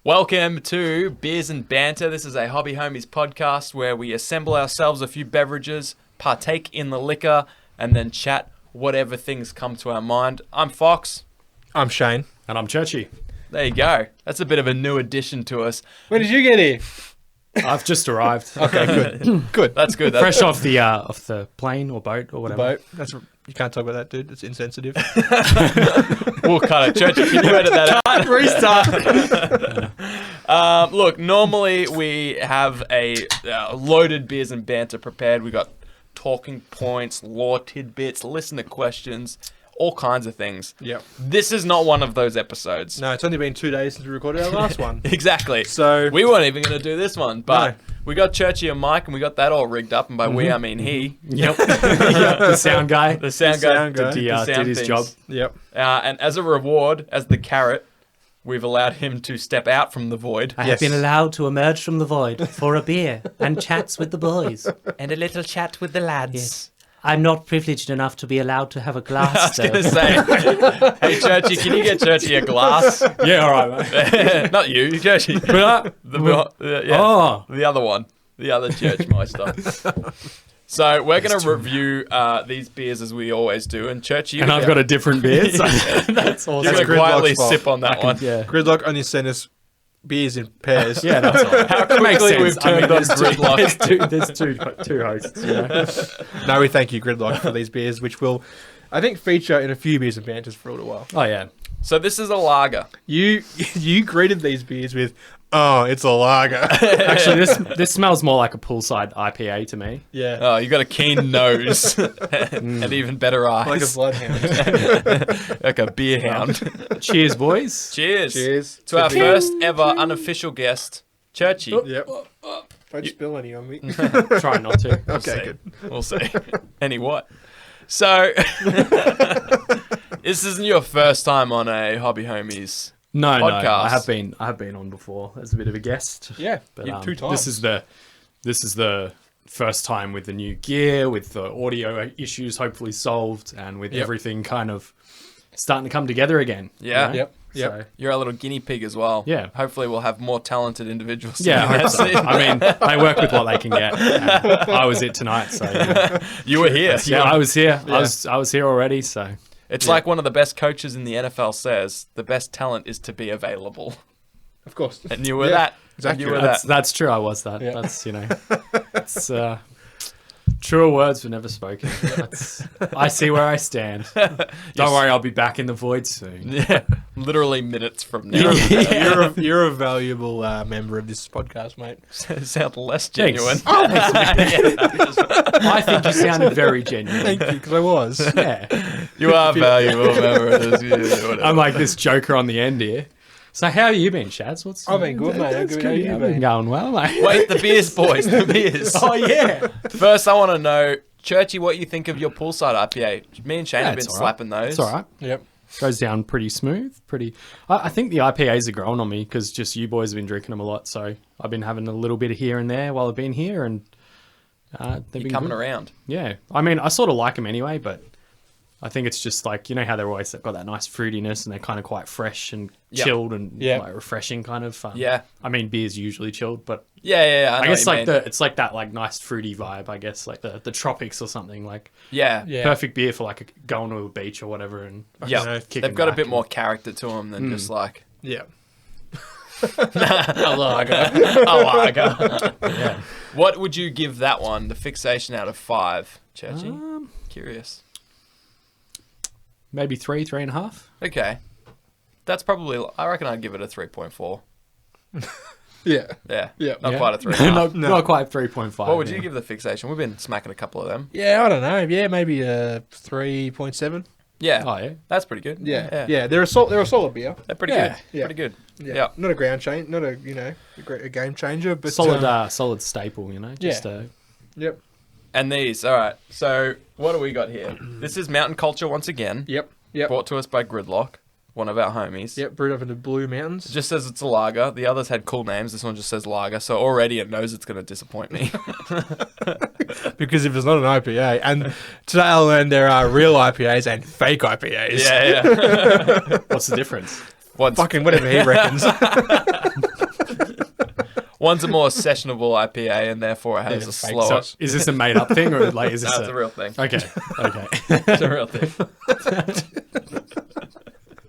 Welcome to Beers and Banter. This is a Hobby Homies podcast where we assemble ourselves a few beverages, partake in the liquor, and then chat whatever things come to our mind. I'm Fox. I'm Shane. And I'm Churchy. There you go. That's a bit of a new addition to us. When did you get here? I've just arrived. Okay, good. Good. That's good. Fresh off the plane or boat or whatever. Boat. You can't talk about that, dude. It's insensitive. We'll cut it. Churchy, can you edit that out? Restart. Look, normally we have a loaded Beers and Banter prepared. We got talking points, lore tidbits, listener questions, all kinds of things. Yep. This is not one of those episodes. No, it's only been 2 days since we recorded our last one. Exactly. So we weren't even going to do this one, but No. we got Churchy and Mike, and we got that all rigged up. And by we, I mean he. Yep. The sound guy. The sound guy guy. Did his job. Yep. And as a reward, as the carrot, we've allowed him to step out from the void. I have been allowed to emerge from the void for a beer and chats with the boys. And a little chat with the lads. Yes. I'm not privileged enough to be allowed to have a I glass, was going to say, hey, Churchy, can you get Churchy a glass? Yeah, all right, mate. Not you, Churchy. Oh, The other one. The other Churchmeister. So we're going to review these beers as we always do. And Churchy, and I've got a different beer. So that's awesome. You're going to Gridlock's quietly fault. sip on that one. Yeah. Gridlock only sent us beers in pairs. Yeah, that's all right. How That makes quickly sense. we've turned on Gridlock. There's two hosts, you know? No, we thank you, Gridlock, for these beers, which will, I think, feature in a few Beers and Banters for a little while. Oh, yeah. So this is a lager. You greeted these beers with, "Oh, it's a lager." Actually, this smells more like a poolside IPA to me. Yeah. Oh, you got a keen nose and even better eyes. Like a bloodhound. Like a beer hound. Cheers, boys. Cheers. Cheers. To our first ever unofficial guest, Churchy. Yep. Don't spill any on me. Try not to. Okay, good. We'll see. Any what? So, this isn't your first time on a Hobby Homies No, podcast. I have been on before as a bit of a guest. Yeah, But, 2 times. This is the first time with the new gear, with the audio issues hopefully solved, and with everything kind of starting to come together again. Yeah. Yep. So, You're a little guinea pig as well. Yeah. Hopefully we'll have more talented individuals. yeah, I in hope that so. scene. I mean, they work with what they can get. And I was it tonight, so You were here. yeah, I was here. I was here already. So It's like one of the best coaches in the NFL says, the best talent is to be available. Of course. And you were Yeah, that. exactly. You were that's true. I was that. Yeah. That's it's truer words were never spoken. I see where I stand. Don't worry, I'll be back in the void soon. Yeah. Literally minutes from now. You're a valuable member of this podcast, mate. Sound less Thanks. genuine. I think you sounded very genuine. Thank you, because I was. Yeah. You are valuable member of this. Yeah, whatever. I'm like this joker on the end here. So how have you been, Shaaz? I've been good, mate. That's Good. good. How you I've been? been going well, mate. Wait, the beers, boys. The beers. Oh yeah. First, I want to know, Churchy, what you think of your poolside IPA. Me and Shane have been It's all right. slapping those. It's all right. Yep. Goes down pretty smooth. I think the IPAs are growing on me because just you boys have been drinking them a lot. So I've been having a little bit of here and there while I've been here, and they've You're been coming good. around. Yeah, I mean, I sort of like them anyway, but I think it's just like, you know how they're always got that nice fruitiness and they're kind of quite fresh and Yep. chilled and Yeah. like refreshing kind of. Yeah. I mean, beer's usually chilled, but Yeah. I know guess what you like mean. it's like that like nice fruity vibe. I guess like the tropics or something, like Yeah. Yeah. perfect beer for like going to a beach or whatever. And Yeah. You know, kicking They've got a back bit and- more character to them than just like Yeah. a lager. yeah. What would you give that one, the fixation, out of 5, Churchy? Curious. Maybe 3.5. Okay. That's probably, I reckon I'd give it a 3.4. Yeah. Yeah. Yeah. Not Yeah. quite a 3. Not quite 3.5. What would you give the fixation? We've been smacking a couple of them. Yeah, I don't know. Yeah, maybe 3.7. Yeah. Oh yeah. That's pretty good. Yeah. They're a solid beer. They're pretty Yeah. good. Yeah. Pretty good. Yeah. Yeah. Not a ground change. Not a a game changer, but Solid staple, you know. Just Yep. And these, all right. So what do we got here? This is Mountain Culture once again. Yep. Yep. Brought to us by Gridlock, one of our homies. Yep. Brewed up in the Blue Mountains. It just says it's a lager. The others had cool names. This one just says lager. So already it knows it's going to disappoint me. Because if it's not an IPA, and today I learned there are real IPAs and fake IPAs. yeah. What's the difference? What's Fucking whatever he reckons. One's a more sessionable IPA, and therefore it has Yeah, a fake slower. So is this a made up thing or like is this No, it's a real thing. Okay. Okay. It's a real thing.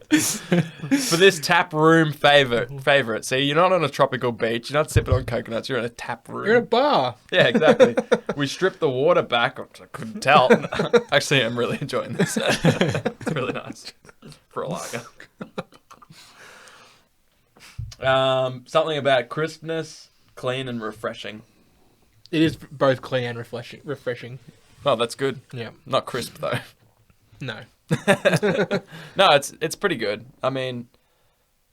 For this tap room favorite. See, you're not on a tropical beach. You're not sipping on coconuts. You're in a tap room. You're in a bar. Yeah, exactly. We stripped the water back. I couldn't tell. Actually, I'm really enjoying this. It's really nice for a lager. Something about crispness, clean, and refreshing. It is both clean and refreshing. Oh, that's good. Yeah. Not crisp though. No. No, it's pretty good. I mean,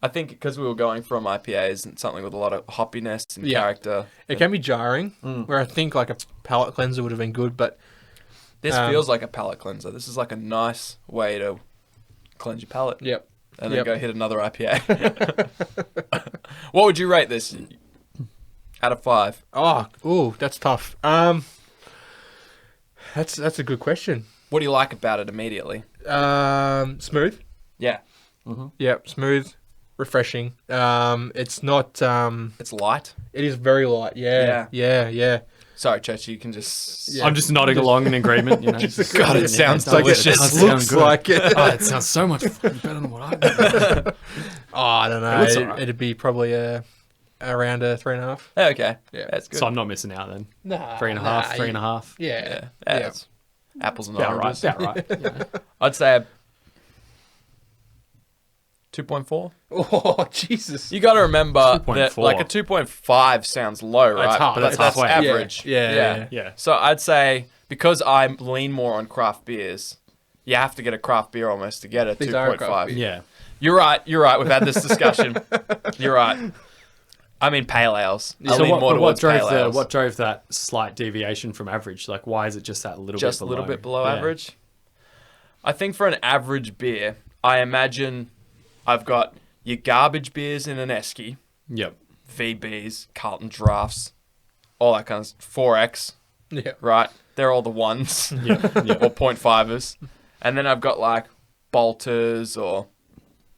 I think because we were going from IPAs and something with a lot of hoppiness and Yeah. character. It can be jarring, where I think like a palate cleanser would have been good, but This feels like a palate cleanser. This is like a nice way to cleanse your palate. yep. And then Yep. go hit another IPA. What would you rate this out of 5? Oh, that's tough. That's a good question. What do you like about it immediately? Smooth. Yeah. Yep, smooth, refreshing. It's not. It's light. It is very light. Yeah. Sorry, Churchy, you can just... Yeah. I'm just nodding along in agreement, you know. Just God, it sounds does. delicious. It does Looks sound good. like it. Oh, it sounds so much fucking better than what I did. I don't know. It looks alright. It'd be probably around a 3.5. Yeah, okay. Yeah. That's good. So I'm not missing out then. Nah, 3.5, 3.5. Yeah. Yeah, it's apples and About right, oranges. about right. Yeah. I'd say 2.4. Oh, Jesus. You got to remember that 2.4. like a 2.5 sounds low, right? half- But that's that's halfway. average. Yeah. Yeah. So I'd say because I lean more on craft beers, you have to get a craft beer almost to get a These are craft 2.5. beers. Yeah. You're right. We've had this discussion. You're right. I mean pale ales. I So lean more what towards pale drove ales. what drove that slight deviation from average? Like, why is it just that little Just bit a below? little bit below Yeah. average. I think for an average beer, I imagine I've got your garbage beers in an esky, Yep. VBs, Carlton Drafts, all that kind of 4X, Yeah. right? They're all the ones Yep. Yep. or 0.5ers. And then I've got like Bolters or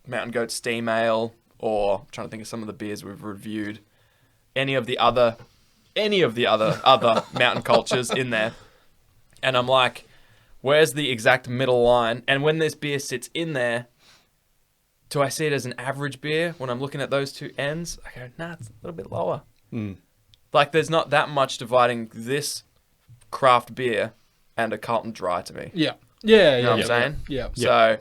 Mountain Goat Steam Ale, or I'm trying to think of some of the beers we've reviewed. Any of the other mountain cultures in there. And I'm like, where's the exact middle line? And when this beer sits in there, do I see it as an average beer when I'm looking at those two ends? I go, nah, it's a little bit lower. Like, there's not that much dividing this craft beer and a Carlton Dry to me. Yeah. Yeah. You know what I'm saying? Yeah. So,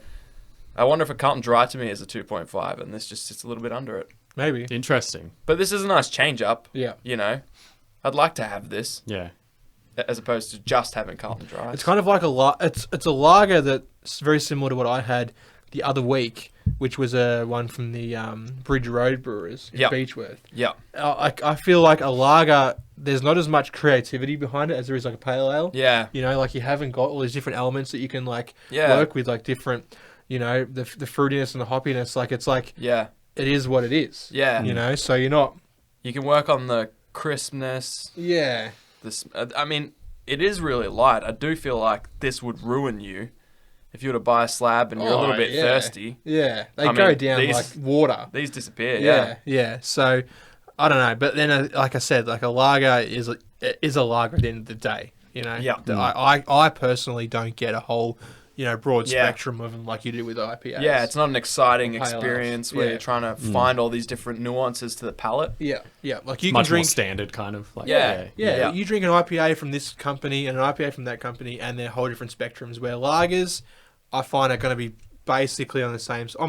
I wonder if a Carlton Dry to me is a 2.5, and this just sits a little bit under it. Maybe. Interesting. But this is a nice change up. Yeah. You know, I'd like to have this Yeah. as opposed to just having Carlton Dry. It's kind of like it's a lager that's very similar to what I had the other week, which was one from the Bridge Road Brewers in Yep. Beechworth. Yeah. I feel like a lager, there's not as much creativity behind it as there is like a pale ale. Yeah. You know, like you haven't got all these different elements that you can like Yeah. work with, like different, you know, the fruitiness and the hoppiness. Like it's like Yeah. it is what it is. Yeah. You know, so you're not. You can work on the crispness. Yeah. I mean, it is really light. I do feel like this would ruin you if you were to buy a slab and you're a little bit yeah. thirsty. Yeah. They I go mean, down these- like water. These disappear. Yeah. Yeah. So I don't know, but then like I said, like a lager is a lager at the end of the day. You know. Yeah. I personally don't get a whole, you know, broad Yeah. spectrum of them like you do with IPAs. Yeah, it's not an exciting Pale ales. experience where Yeah. you're trying to find all these different nuances to the palate. Yeah. Like you can Much more drink. standard, kind of. Like, Yeah. Yeah, you drink an IPA from this company and an IPA from that company, and they're whole different spectrums. Where lagers, I find, are going to be basically on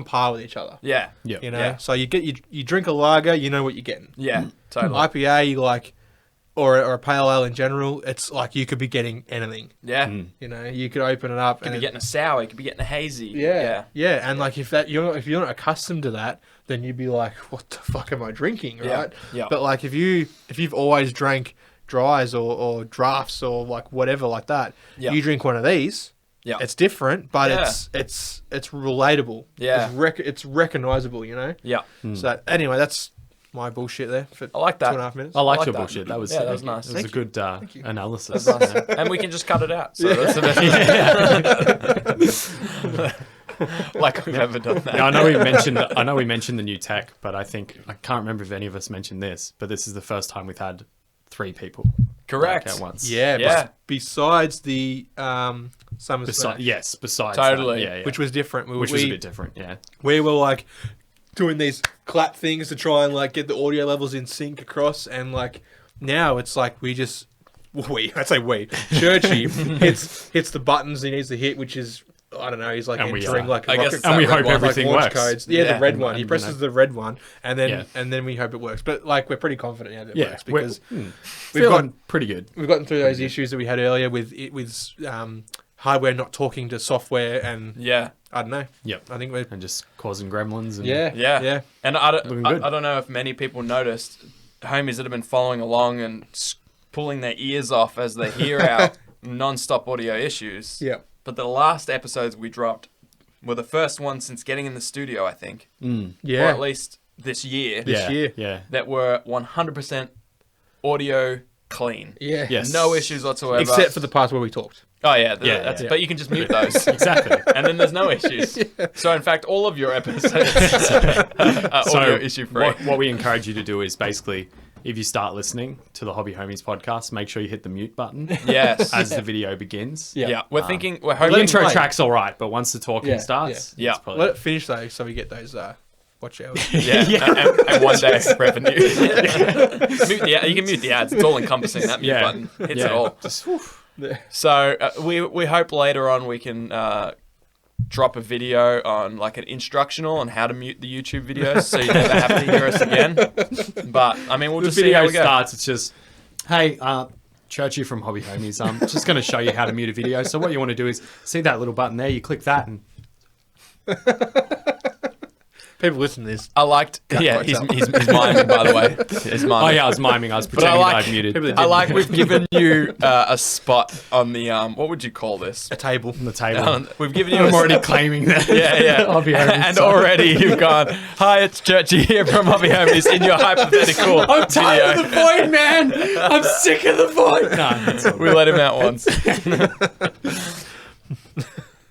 par with each other. Yeah. Yeah. You know, Yeah. so you drink a lager, you know what you're getting. Yeah. Totally. IPA, you like, or a pale ale in general, it's like you could be getting anything. Yeah. You know, you could open it up You could be and getting a sour. You could be getting a hazy. yeah, and like if you're not accustomed to that, then you'd be like, what the fuck am I drinking, Yeah. right? Yeah. But like if you've always drank dries or drafts or like whatever like that, Yeah. you drink one of these. Yeah. It's different, but Yeah. it's relatable. Yeah. It's recognizable, you know. Yeah. So anyway, that's my bullshit there for I like that. 2.5 minutes. I liked like your that. bullshit. That was Yeah, that was nice. It was Thank a good you. analysis. And we can just cut it out. So that's the best. like we've ever done that. Yeah, I know we mentioned the new tech, but I can't remember if any of us mentioned this, but this is the first time we've had 3 people. Correct. At once. Yeah. Yeah. Besides the Summer Smash, Besides Totally. that, yeah. which was different. which was a bit different, yeah. We were like doing these clap things to try and like get the audio levels in sync across, and like now it's like Churchy hits the buttons he needs to hit, which is, I don't know, he's like entering like a I guess rocket, it's that we red hope one, everything like launch works. codes. Yeah, Yeah. the red one. He And, presses the red one, and then Yeah. we hope it works. But like we're pretty confident now that it works we're- because we've feeling pretty good. we've gotten through those issues that we had earlier with hardware not talking to software, and Yeah. I don't know. Yep. I think we're And just causing gremlins. And Yeah. And I Looking good. don't know if many people noticed, homies that have been following along and pulling their ears off as they hear our non-stop audio issues. yeah. But the last episodes we dropped were the first ones since getting in the studio, I think. Or Yeah. at least this year. This year. Yeah. That were 100% audio clean. Yeah. Yes. No issues whatsoever. Except for the parts where we talked. Oh, yeah. Yeah. But you can just mute those. Exactly. And then there's no issues. So, in fact, all of your episodes are audio issue free. What we encourage you to do is basically, if you start listening to the Hobby Homies podcast, make sure you hit the mute button Yes. as the video begins. Yeah. We're hoping. The intro play. track's all right, but once the talking Yeah, starts, yeah. it's probably- Let it finish though, so we get those watch hours. Yeah. And one day revenue. Mute you can mute the ads. It's all encompassing. That mute button hits it all. Just, whew. So we hope later on we can drop a video on like an instructional on how to mute the YouTube videos, so you never have to hear us again. But I mean, we'll The just see how video we go. starts. It's just, hey, Churchy from Hobby Homies. I'm just going to show you how to mute a video. So what you want to do is see that little button there. You click that, and People listen to this. I liked. Yeah, he's miming, by the way. He's miming. oh yeah, I was miming. I was But I pretending like, that I'd muted people that I like we've given you a spot on the what would you call this? A table. on the table. We've given you I'm a already claiming that. Yeah. Hobby Homies. And already you've gone, hi, it's Churchy here from Hobby Homies in your hypothetical I'm tired video. of the void, man. I'm sick of the void. No, that's all We let him out once.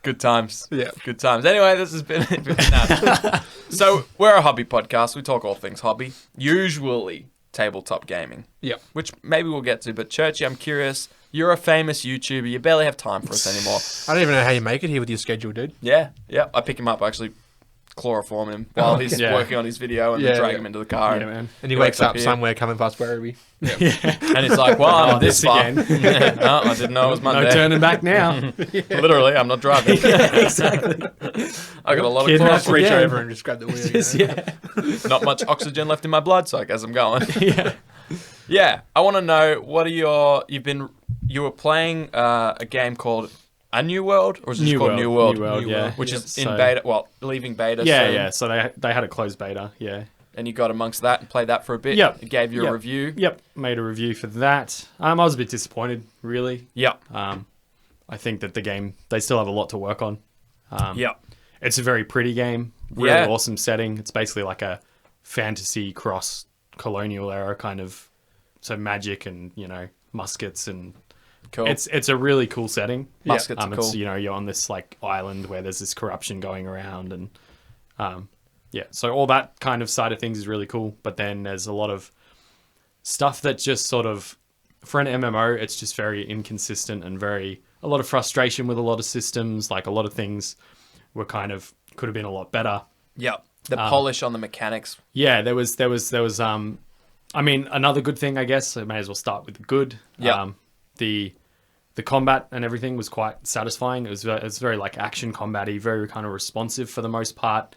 Good times. Yeah. Good times. Anyway, this has been nah. So we're a hobby podcast. We talk all things hobby. Usually tabletop gaming. Yep. Which maybe we'll get to. But Churchy, I'm curious. You're a famous YouTuber. You barely have time for us anymore. I don't even know how you make it here with your schedule, dude. Yeah. I pick him up. I actually chloroform him while he's yeah. working on his video and Yeah, then drag yeah. him into the car. Yeah, man. And he He wakes wakes up up here. somewhere coming past Werribee. And he's like, well, I'm Oh, this this far. again. No, I didn't know it was Monday. No turning back now. Literally, I'm not driving. Exactly. I got a lot of Kidnapped Just chloroform. reach Again. over and just grab the wheel. You know? Yeah. Not much oxygen left in my blood, so I guess I'm going. Yeah. Yeah, I want to know what are you were playing a game called A New World, or is it just called New World? New World, New yeah. World. Which is in So- beta, well, leaving beta Yeah, soon. yeah. So they had a closed beta, yeah. And you got amongst that and played that for a bit. Yep. It gave you a Yep. review. Yep, made a review for that. I was a bit disappointed, really. Yep. I think that the game, they still have a lot to work on. Yep. It's a very pretty game, really Yeah. awesome setting. It's basically like a fantasy cross colonial era kind of, so magic and, muskets and Cool. it's a really cool setting. Muskets are It's, cool. you're on this like island where there's this corruption going around and yeah, so all that kind of side of things is really cool. But then there's a lot of stuff that just sort of, for an MMO, it's just very inconsistent and a lot of frustration with a lot of systems. Like a lot of things were could have been a lot better. Yep. The polish on the mechanics. Yeah, there was I mean, another good thing, I guess, I may as well start with the good. Yeah. The combat and everything was quite satisfying. It was very like action combat-y, very kind of responsive for the most part,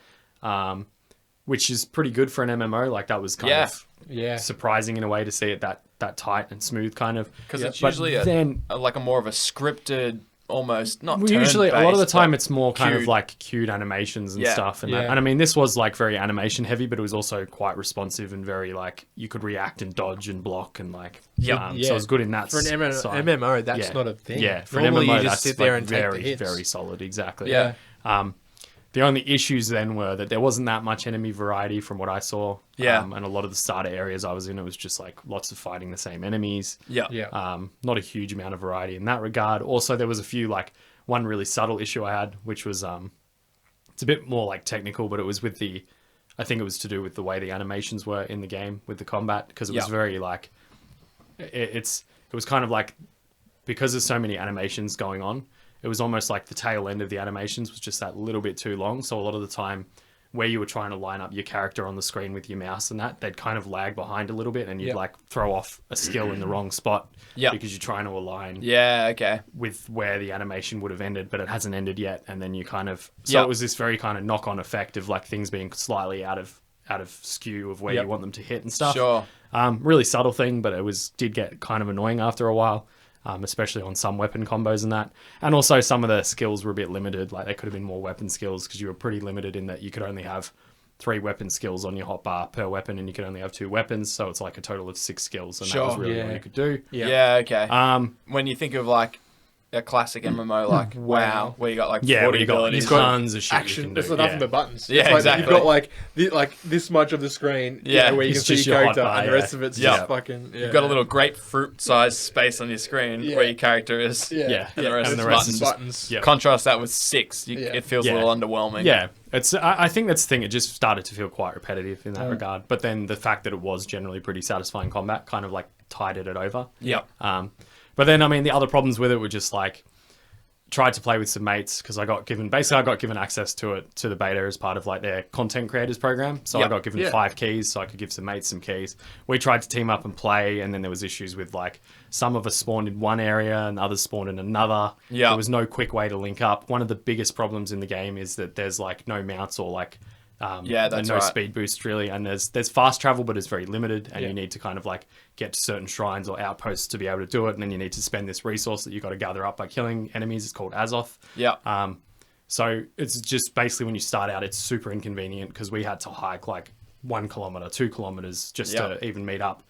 which is pretty good for an MMO. Like that was kind of Yeah. surprising in a way to see it that tight and smooth kind of. Because it's But usually like a more of a scripted, almost, not Well, usually, a lot of the turn-based, time, but it's more kind cued. of like cued animations and Yeah. stuff. And, Yeah. and I mean, this was like very animation heavy, but it was also quite responsive and very like you could react and dodge and block and like. Yeah. So Yeah. it was good in that For an side. MMO, that's Yeah. not a thing. Yeah, for Normally an MMO, you that's just sit there like and very, take the hits. very solid. Exactly. Yeah. The only issues then were that there wasn't that much enemy variety from what I saw. Yeah. And a lot of the starter areas I was in, it was just like lots of fighting the same enemies. Yeah. Yeah. Not a huge amount of variety in that regard. Also, there was a few, like, one really subtle issue I had, which was It's a bit more like technical, but it was with the, I think it was to do with the way the animations were in the game with the combat, because it was very like, it was kind of like, because there's so many animations going on, it was almost like the tail end of the animations was just that little bit too long. So a lot of the time, where you were trying to line up your character on the screen with your mouse and that, they'd kind of lag behind a little bit, and you'd like throw off a skill in the wrong spot because you're trying to align with where the animation would have ended, but it hasn't ended yet. And then you kind of, so it was this very kind of knock-on effect of like things being slightly out of skew of where you want them to hit and stuff. Sure. Really subtle thing, but did get kind of annoying after a while. Especially on some weapon combos and that. And also some of the skills were a bit limited. Like, there could have been more weapon skills because you were pretty limited in that you could only have 3 weapon skills on your hotbar per weapon, and you could only have 2 weapons. So it's like a total of 6 skills, and that was really all you could do. Yeah, okay. When you think of like a classic MMO like WoW, where you got like 40 abilities. Tons of shit action. you can do. It's nothing but buttons. Yeah, it's like exactly. You've got like this much of the screen, where you can see your character, and the rest of it's just fucking. You've got a little grapefruit-sized space on your screen where your character is. And the rest is buttons. Contrast that with 6. It feels a little underwhelming. Yeah, I think that's the thing. It just started to feel quite repetitive in that regard. But then the fact that it was generally pretty satisfying combat kind of like tided it over. Yeah. But then, I mean, the other problems with it were just like, tried to play with some mates because I got given access to the beta as part of like their content creators program. So I got given 5 keys so I could give some mates some keys. We tried to team up and play, and then there was issues with like some of us spawned in one area and others spawned in another. There was no quick way to link up. One of the biggest problems in the game is that there's like no mounts or like that's no right. speed boost really, and there's fast travel, but it's very limited, and you need to kind of like get to certain shrines or outposts to be able to do it, and then you need to spend this resource that you got to gather up by killing enemies. It's called Azoth. So it's just basically when you start out, it's super inconvenient because we had to hike like 1 kilometer, 2 kilometers just to even meet up.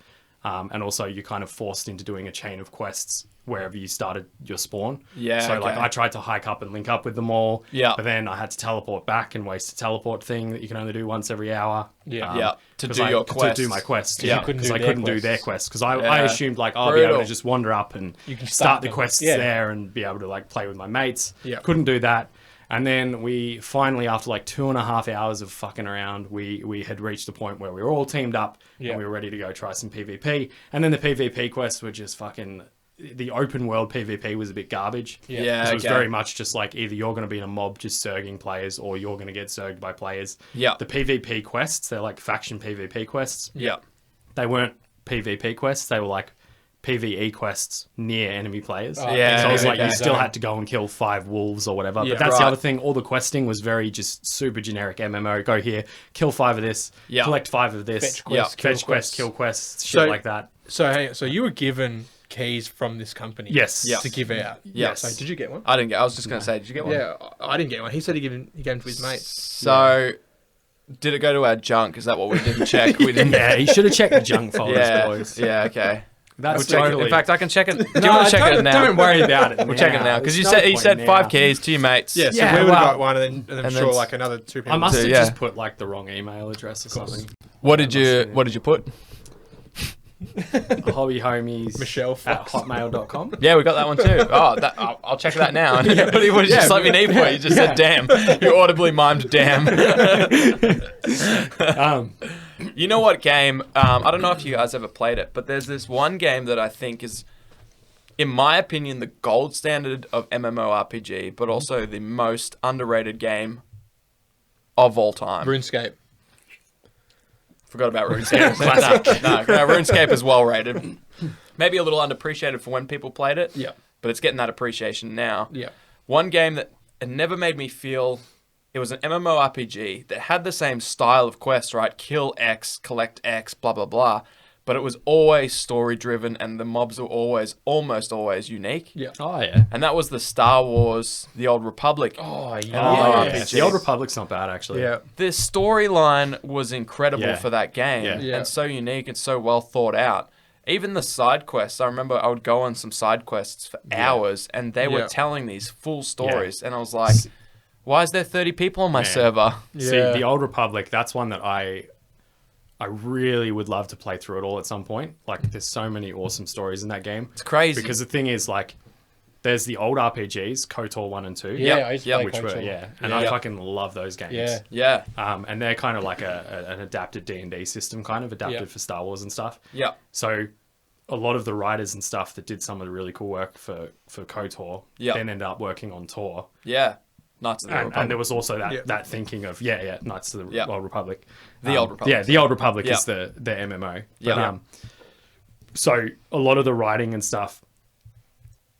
And also you're kind of forced into doing a chain of quests wherever you started your spawn. Like I tried to hike up and link up with them all. But then I had to teleport back and waste a teleport thing that you can only do once every hour. To do my quest. Because I couldn't do their quest. Because I assumed like I'll be able to just wander up and start the quests there and be able to like play with my mates. Couldn't do that. And then we finally, after like 2.5 hours of fucking around, we had reached a point where we were all teamed up and we were ready to go try some PvP. And then the PvP quests were just fucking... The open world PvP was a bit garbage. It was very much just like either you're going to be in a mob just zerging players or you're going to get zerged by players. The PvP quests, they're like faction PvP quests. They weren't PvP quests. They were like PvE quests near enemy players. So it was like you still had to go and kill 5 wolves or whatever. But that's the other thing. All the questing was very just super generic MMO. Go here, kill 5 of this, collect 5 of this, fetch quests, kill quests, shit like that. So hang on, so you were given keys from this company to give out. So did you get one? I didn't get. I was just going to say, did you get one? Yeah, I didn't get one. He said he gave them to his mates. So did it go to our junk? Is that what we didn't check? We didn't. He should have checked the junk folders, boys. Okay. That's totally... In fact, I can check it. Do you want to check it now? Don't worry about it. We'll check it now because he said 5 keys to your mates. So we would have got one, and then I'm sure like another 2 people. I must have just put like the wrong email address or something. What did you put? Hobbyhomies Michelle at hotmail.com. Yeah, we got that one too. I'll check that now. What did you just let me need for? You just said damn. You audibly mimed damn. You know what game? I don't know if you guys ever played it, but there's this one game that I think is, in my opinion, the gold standard of MMORPG, but also the most underrated game of all time. RuneScape. Forgot about RuneScape. No, RuneScape is well rated. Maybe a little underappreciated for when people played it. But it's getting that appreciation now. One game that it never made me feel... It was an MMORPG that had the same style of quests, right? Kill X, collect X, blah, blah, blah. But it was always story-driven, and the mobs were almost always unique. And that was the Star Wars, The Old Republic. The Old Republic's not bad, actually. The storyline was incredible for that game, and so unique and so well thought out. Even the side quests, I remember I would go on some side quests for hours, and they were telling these full stories, and I was like... Why is there 30 people on my server? See, The Old Republic, that's one that I really would love to play through it all at some point. Like, there's so many awesome stories in that game. It's crazy. Because the thing is, like, there's the old RPGs, KOTOR 1 and 2. Yeah, I used to play Which were, KOTOR. and I fucking love those games. Yeah. Yeah. And they're kind of like an adapted D&D system, kind of adapted Yeah. for Star Wars and stuff. Yeah. So a lot of the writers and stuff that did some of the really cool work for KOTOR Yeah. then ended up working on Tor. Yeah. Knights of the Republic. And there was also that, Yeah. that thinking of, Knights of the Yeah. Old Republic. The Old Republic. Yeah, the Old Republic Yeah. is the MMO. Yeah. But, so a lot of the writing and stuff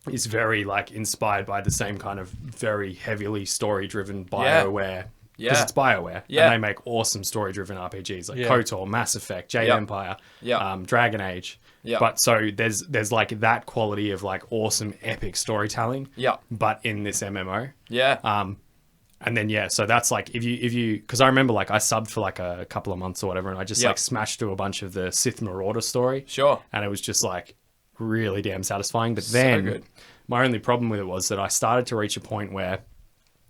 is very like inspired by the same kind of very heavily story-driven BioWare. Because Yeah. it's BioWare. Yeah. And they make awesome story-driven RPGs like Yeah. KOTOR, Mass Effect, Jade Yeah. Empire, Yeah. Dragon Age. Yeah. But so there's like that quality of like awesome epic storytelling. Yeah. But in this MMO. Yeah. And then so that's like if you because I remember like I subbed for like a couple of months or whatever, and I just Yeah. like smashed through a bunch of the Sith Marauder story. Sure. And it was just like really damn satisfying. But then good. my only problem with it was that I started to reach a point where,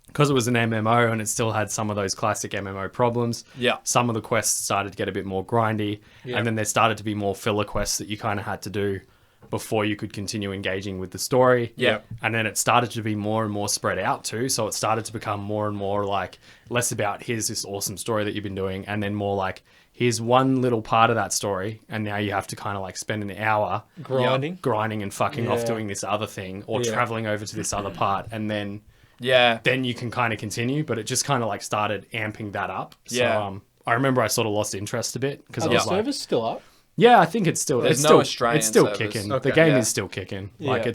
because it was an MMO and it still had some of those classic MMO problems, Yeah. some of the quests started to get a bit more grindy. Yeah. And then there started to be more filler quests that you kind of had to do before you could continue engaging with the story. Yeah. And then it started to be more and more spread out too. So it started to become more and more like less about here's this awesome story that you've been doing, and then more like here's one little part of that story, and now you have to kind of like spend an hour grinding and fucking off Yeah. doing this other thing or Yeah. traveling over to this other part, and then Yeah. you can kind of continue. But it just kind of like started amping that up. Yeah. So I remember I sort of lost interest a bit because Are I the was like, servers still up? yeah, I think it's still There's it's no still Australian it's still servers. kicking. Okay. The game Yeah. is still kicking. Like Yeah.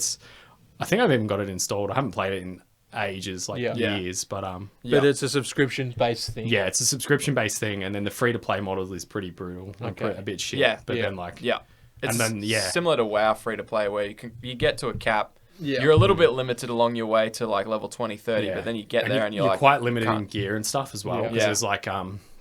I think I've even got it installed. I haven't played it in ages, like Yeah. years, but Yeah. But it's a subscription-based thing. yeah, it's a subscription based thing, and then the free to play model is pretty brutal, and Okay. a bit shit. Yeah. But Yeah. then like Yeah. It's And then, similar to WoW free to play, where you get to a cap. Yeah. You're a little bit limited along your way to like level 20, 30, yeah. but then you get there and you're like quite limited in can't- gear and stuff as well. Yeah. Because Yeah. there's like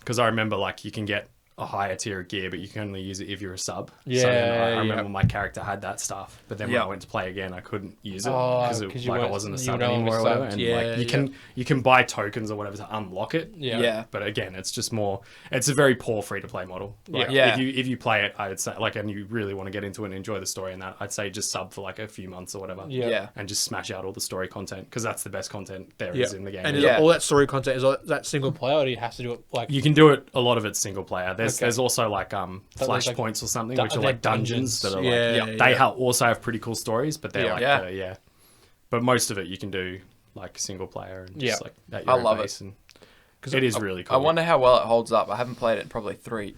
because I remember like you can get a higher tier of gear, but you can only use it if you're a sub. Yeah, So then I yeah. remember my character had that stuff, but then when Yeah. I went to play again, I couldn't use it Oh, because 'cause you like I weren't- wasn't a you sub were no longer anymore or whatever. subbed. And Yeah, like you can buy tokens or whatever to unlock it. Yeah. Yeah. But again, it's just more. It's a very poor free to play model. Like, Yeah. If you play it, I would say like, and you really want to get into it and enjoy the story and that, I'd say just sub for like a few months or whatever. Yeah. Yeah. And just smash out all the story content because that's the best content there is Yeah. in the game. And is Yeah. all that story content, is all that single player, or do you have to do it like... You can do it. A lot of it's single player. There's Okay. there's also like there's, like, flashpoints or something, dun- which are they're like dungeons that are dungeons. like Yeah, they yeah. also have pretty cool stories, but they're Yeah. like Yeah. But most of it you can do like single player and just Yeah. like at I your own love it. pace, and it is really cool. I wonder how well it holds up. I haven't played it in probably 3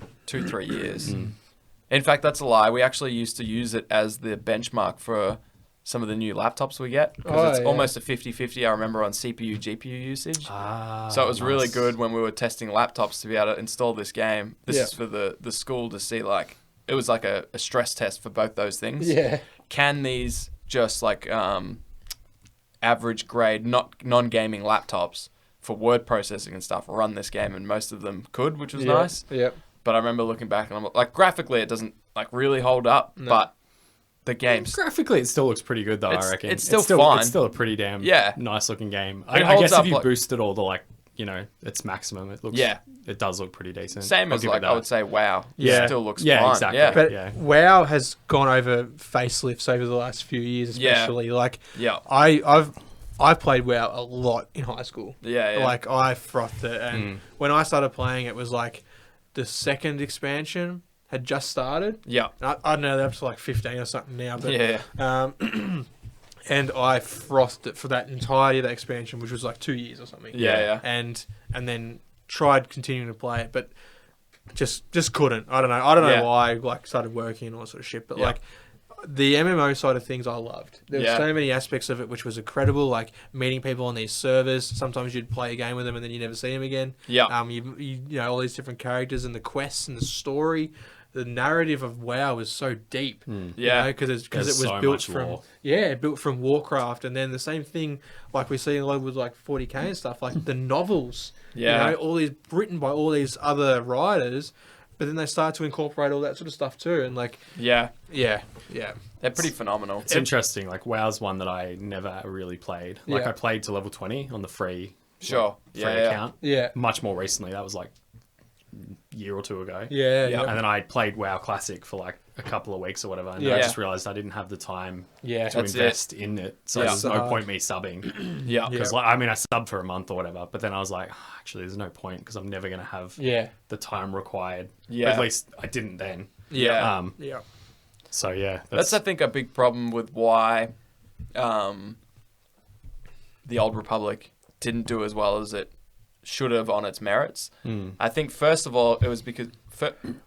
years. In fact, that's a lie. We actually used to use it as the benchmark for some of the new laptops we get because Oh, it's yeah. almost a 50-50, I remember, on CPU, GPU usage. So it was really nice. good when we were testing laptops to be able to install this game. This Yeah. is for the school to see, like, it was like a stress test for both those things. Yeah. Can these just like average grade, not non-gaming laptops for word processing and stuff run this game? And most of them could, which was Yeah. nice. Yeah. But I remember looking back and I'm like, graphically it doesn't like really hold up, No. but the game's Graphically, it still looks pretty good though. It's- I reckon it's still fine. It's still a pretty damn Yeah. nice looking game. It I holds guess up if you like- boosted all the like its maximum, it looks Yeah. it does look pretty decent. same I'll as give it like I that. would say WoW. Yeah. It still looks Yeah, fine. exactly. Yeah. But Yeah. WoW has gone over facelifts over the last few years, Yeah. especially. Like, Yeah. I played WoW a lot in high school. Yeah. Like, I frothed it. And when I started playing, it was like the second expansion had just started. Yeah. I don't know, they're up to like 15 or something now. But, Yeah. and I frothed it for that entire year, that expansion, which was like 2 years or something. Yeah. And then tried continuing to play it, but just couldn't. I don't know Yeah. why. Like, started working and all that sort of shit. But Yeah. like, the MMO side of things I loved. There were Yeah. so many aspects of it which was incredible, like meeting people on these servers. Sometimes you'd play a game with them and then you never see them again. Yeah. You know, all these different characters and the quests and the story. The narrative of WoW was so deep. Yeah. Because it There's was so built much from lore. built from Warcraft, and then the same thing like we see a lot with like 40k and stuff, like the novels. Yeah. You know, all these written by all these other writers, but then they start to incorporate all that sort of stuff too, and like Yeah. yeah. They're pretty phenomenal. It's interesting. Like WoW's one that I never really played. Like Yeah. I played to level 20 on the free Sure. free Yeah. Yeah. account. Yeah. Much more recently. That was like a year or two ago. Yeah. Yeah. And then I played WoW Classic for like a couple of weeks or whatever, and Yeah. then I just realized I didn't have the time Yeah. to That's it. invest in it. So Yeah. there's So no hard. point me subbing. Yeah. Because I mean, I subbed for a month or whatever, but then I was like, "Oh, actually, there's no point because I'm never going to have Yeah. the time required. Yeah. At least I didn't then. Yeah. Yeah. So yeah, That's I think a big problem with why the Old Republic didn't do as well as it should have on its merits. I think first of all it was because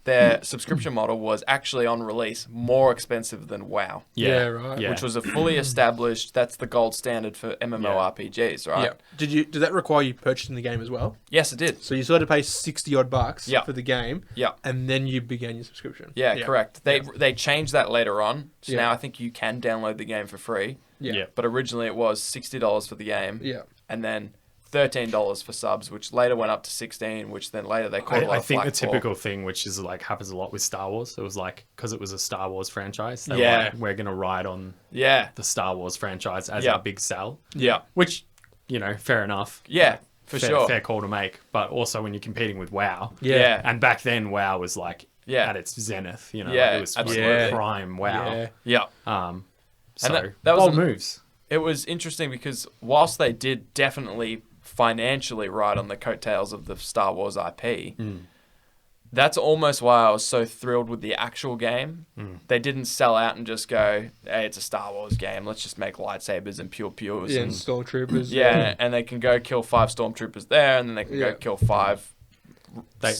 their subscription model was actually on release more expensive than WoW, Yeah, right. Yeah. which was a fully established. That's the gold standard for MMORPGs, right? Yeah. Did that require you purchasing the game as well? Yes, it did. So you still had to pay $60 Yeah. for the game, Yeah. and then you began your subscription. Yeah, correct. They changed that later on. So Yeah. now I think you can download the game for free. Yeah. Yeah. But originally it was $60 for the game. Yeah. And then $13 for subs, which later went up to 16, which then later they called I think the typical thing, which is like happens a lot with Star Wars, it was like because it was a Star Wars franchise, they were Yeah. like, we're gonna ride on Yeah. the Star Wars franchise as Yeah. our big sell, Yeah. which fair enough, Yeah. For sure. fair call to make. But also when you're competing with WoW, Yeah. and back then WoW was like Yeah. at its zenith, Yeah, like, it was absolutely. prime WoW. Yeah. Yeah. So that was bold a- moves. It was interesting because whilst they did definitely financially ride on the coattails of the Star Wars IP, that's almost why I was so thrilled with the actual game. They didn't sell out and just go, hey, it's a Star Wars game. Let's just make lightsabers and pews. Yeah, And, and stormtroopers. yeah, and they can go kill 5 stormtroopers there, and then they can Yeah. go kill 5.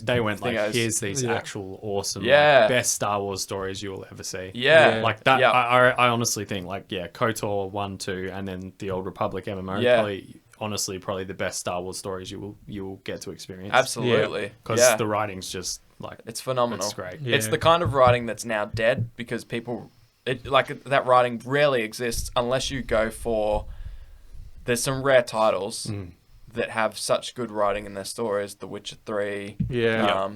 They went like, Thingos. here's these Yeah. actual awesome, Yeah. best Star Wars stories you will ever see. Yeah. Like that, Yeah. I honestly think like KOTOR 1, 2, and then the Old Republic MMO. Yeah. Probably the best Star Wars stories you will get to experience. Absolutely. because Yeah. the writing's just like It's phenomenal. It's great. Yeah. It's the kind of writing that's now dead because that writing rarely exists unless you go for. There's some rare titles that have such good writing in their stories. The Witcher 3. Yeah.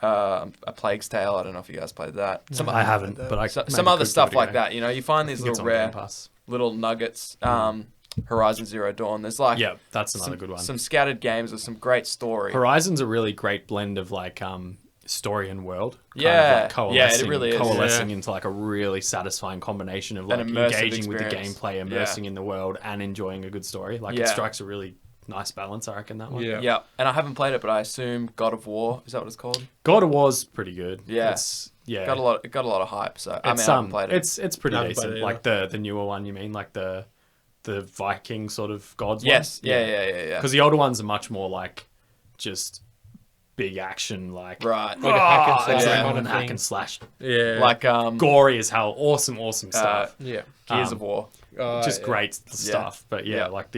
A Plague's Tale. I don't know if you guys played that. I haven't, but I Some other stuff like that. You find these It's little on rare Game Pass. little nuggets. Horizon Zero Dawn. There's like Yeah, that's another good one. Some scattered games with some great story. Horizon's a really great blend of like story and world. Yeah. Yeah, it coalescing, really is. coalescing Yeah. into like a really satisfying combination of like An immersive engaging with the experience. gameplay, immersing in the world, and enjoying a good story. Like Yeah. it strikes a really nice balance, I reckon, that one. Yeah. Yeah, and I haven't played it, but I assume God of War, is that what it's called? God of War's pretty good. Yeah. It Got a lot of hype. So I It's haven't played it. it's pretty I haven't decent. played it Like the newer one, you mean, like the Viking sort of gods Yes, one? yeah. Because the older ones are much more like just big action, like Right, Like a hack and "Ah," slash it's like kind of hack thing. and slash, Yeah. like gory as hell, awesome stuff. Yeah. Gears of War. Just Yeah. great stuff. But yeah, Yeah. like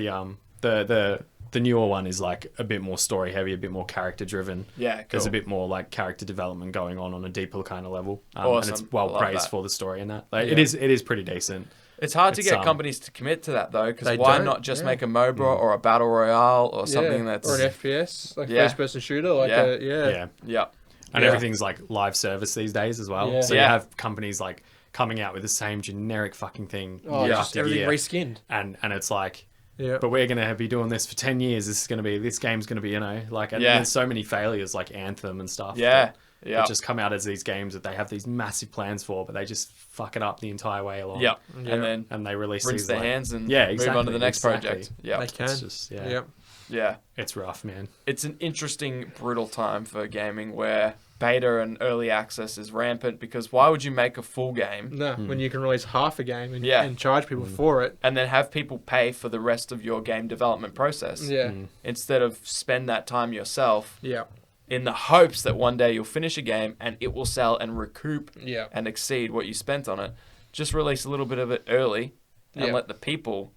the newer one is like a bit more story heavy, a bit more character driven. Yeah, There's a cool. bit more like character development going on a deeper kind of level. Awesome. And it's well I love praised that. for the story in that. Like, Yeah. it is pretty decent. It's hard to It's, get companies to commit to that though, because They why don't, not just yeah. make a MOBA or a battle royale or something Yeah. that's Or an FPS, like Yeah. first-person shooter, like Yeah. Yeah. yeah, And Yeah. everything's like live service these days as well. Yeah. So Yeah. you have companies like coming out with the same generic fucking thing Oh, year just after everything year. reskinned. And it's like, Yeah. but we're gonna be doing this for 10 years. This game's gonna be, like, and Yeah. there's so many failures like Anthem and stuff. yeah, that yeah, just come out as these games that they have these massive plans for, but they just fuck it up the entire way along. yeah, Yeah. and then And they release rinse these their like, hands and Yeah, move on to the next exactly. project. Yeah, They can. It's just Yeah. yeah. it's rough, man. It's an interesting, brutal time for gaming where beta and early access is rampant because why would you make a full game No, when you can release half a game and, Yeah. and charge people for it. and then have people pay for the rest of your game development process Yeah. instead of spend that time yourself Yeah. in the hopes that one day you'll finish a game and it will sell and recoup Yeah. and exceed what you spent on it. Just release a little bit of it early and Yeah. let the people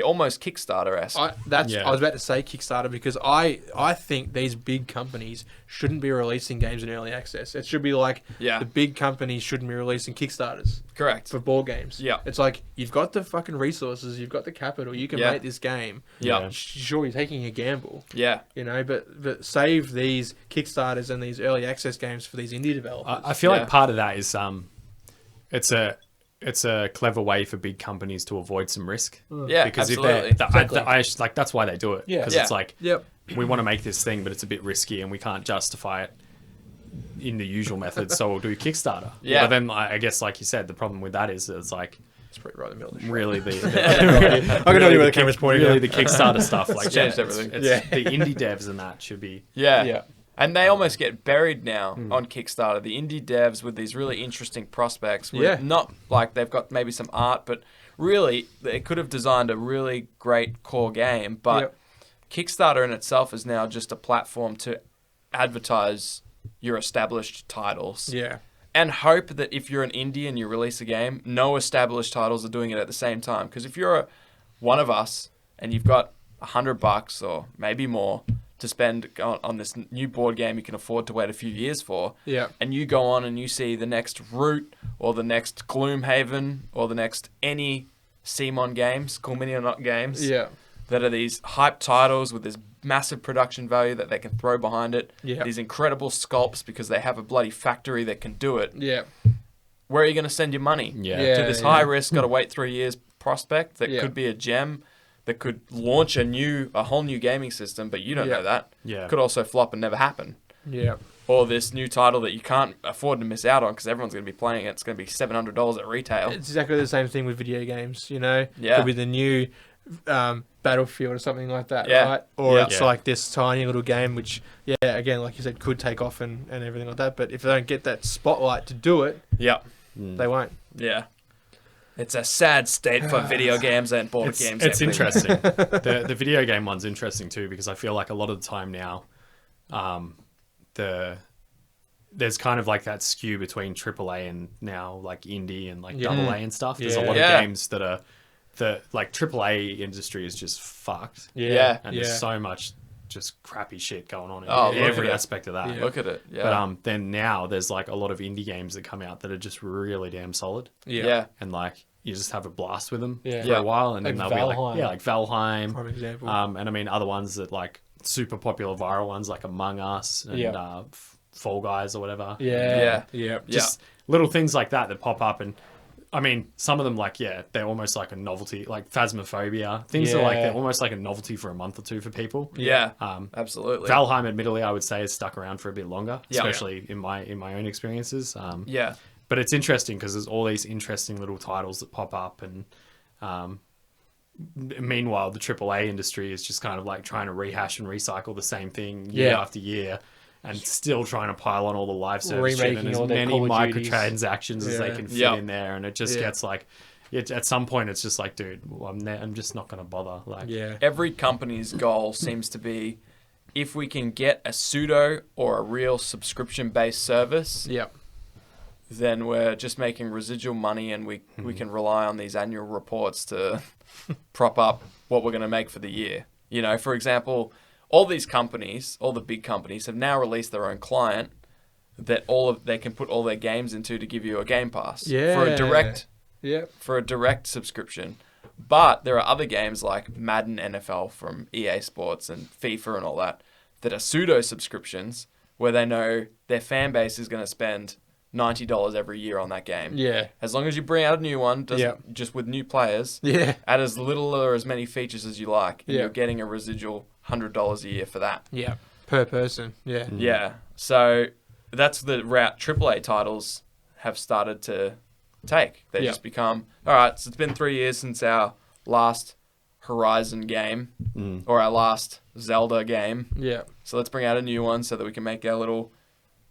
almost Kickstarter-esque. I Yeah. was about to say Kickstarter because I think these big companies shouldn't be releasing games in early access. It should be like Yeah. the big companies shouldn't be releasing Kickstarters Correct. for board games. Yeah. It's like you've got the fucking resources, you've got the capital, you can Yeah. make this game. Yeah. Sure, you're taking a gamble, Yeah. but save these Kickstarters and these early access games for these indie developers. I feel Yeah. like part of that is it's a clever way for big companies to avoid some risk. Yeah, Because absolutely. if they're, like that's why they do it. Yeah. Because Yeah. it's like Yep. we want to make this thing, but it's a bit risky and we can't justify it in the usual method, so we'll do Kickstarter. Yeah. But then I guess, like you said, the problem with that is that it's like It's pretty right in the middle of the show. really the I can tell you where the camera's pointing. really the Kickstarter stuff. Like, It's changed everything. The indie devs and that should be. Yeah. Yeah. And they almost get buried now on Kickstarter. The indie devs with these really interesting prospects. With Yeah. Not like they've got maybe some art, but really they could have designed a really great core game. But Yep. Kickstarter in itself is now just a platform to advertise your established titles. Yeah. And hope that if you're an indie and you release a game, no established titles are doing it at the same time. Because if you're one of us and you've got $100 or maybe more to spend on this new board game you can afford to wait a few years for, Yeah. and you go on and you see the next Root or the next Gloomhaven or the next any CMON games, Cool Mini or Not games, Yeah. that are these hype titles with this massive production value that they can throw behind it, Yeah. these incredible sculpts because they have a bloody factory that can do it. Yeah. Where are you going to send your money? Yeah. To this high risk, got to wait 3 years prospect that Yeah. could be a gem, that could launch a whole new gaming system, but you don't Yeah. know that. Yeah. Could also flop and never happen. Yeah. Or this new title that you can't afford to miss out on because everyone's going to be playing it. It's going to be $700 at retail. It's exactly the same thing with video games, you know? Yeah. Could be the new Battlefield or something like that, Yeah. right? Or Yeah. it's Yeah. like this tiny little game which, again, like you said, could take off and everything like that. But if they don't get that spotlight to do it, Yeah. they won't. Yeah. It's a sad state for video games and board games. It's everything. interesting. The video game one's interesting too because I feel like a lot of the time now, there's kind of like that skew between AAA and now like indie and like Yeah. AA and stuff. There's a lot Yeah. of games that are the like AAA industry is just fucked. Yeah. And there's so much just crappy shit going on in Oh, look every at it. aspect of that. Yeah. Look at it. Yeah. But then now there's like a lot of indie games that come out that are just really damn solid. yeah. And like you just have a blast with them Yeah. for Yeah. a while, and then Like they'll be Valheim. like Valheim. Prime example. And I mean other ones that like super popular viral ones like Among Us and Yeah. Fall Guys or whatever. Yeah. Just little things like that that pop up, and I mean some of them like they're almost like a novelty, like Phasmophobia. Things are like Yeah. they're almost like a novelty for a month or two for people. Yeah. Um, Absolutely. Valheim, admittedly, I would say has stuck around for a bit longer, Yeah. especially in my own experiences. Yeah. But it's interesting because there's all these interesting little titles that pop up, and meanwhile, the AAA industry is just kind of like trying to rehash and recycle the same thing year Yeah. after year, and still trying to pile on all the live service shit Remaking and as all their many Call of Duties. microtransactions as they Yeah. can fit Yeah. in there, and it just Yeah. gets like, at some point, it's just like, dude, well, I'm just not going to bother. Like, Yeah. Every company's goal seems to be if we can get a pseudo or a real subscription-based service, Yeah. then we're just making residual money and we can rely on these annual reports to prop up what we're going to make for the year. You know, for example, all these companies, all the big companies have now released their own client that they can put all their games into to give you a Game Pass for a Yeah. direct subscription. But there are other games like Madden NFL from EA Sports and FIFA and all that are pseudo subscriptions where they know their fan base is going to spend $90 every year on that game. Yeah. As long as you bring out a new one, Yeah. just with new players, Yeah. add as little or as many features as you like, and Yeah. you're getting a residual $100 a year for that. Yeah. Per person. Yeah. Yeah. So that's the route AAA titles have started to take. They Yeah. just become, all right, so it's been 3 years since our last Horizon game or our last Zelda game. Yeah. So let's bring out a new one so that we can make our little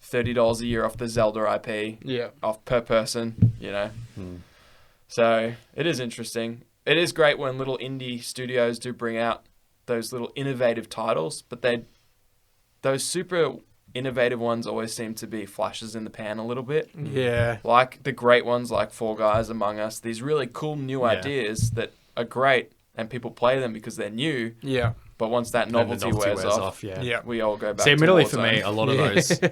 $30 a year off the Zelda IP Yeah. off per person, you know. So it is interesting. It is great when little indie studios do bring out those little innovative titles, but those super innovative ones always seem to be flashes in the pan a little bit. Yeah. Like the great ones like Fall Guys, Among Us, these really cool new ideas that are great and people play them because they're new, Yeah. but once that and the novelty wears off, Yeah. we all go back See, to admittedly Warzone. for me, a lot of Yeah. those.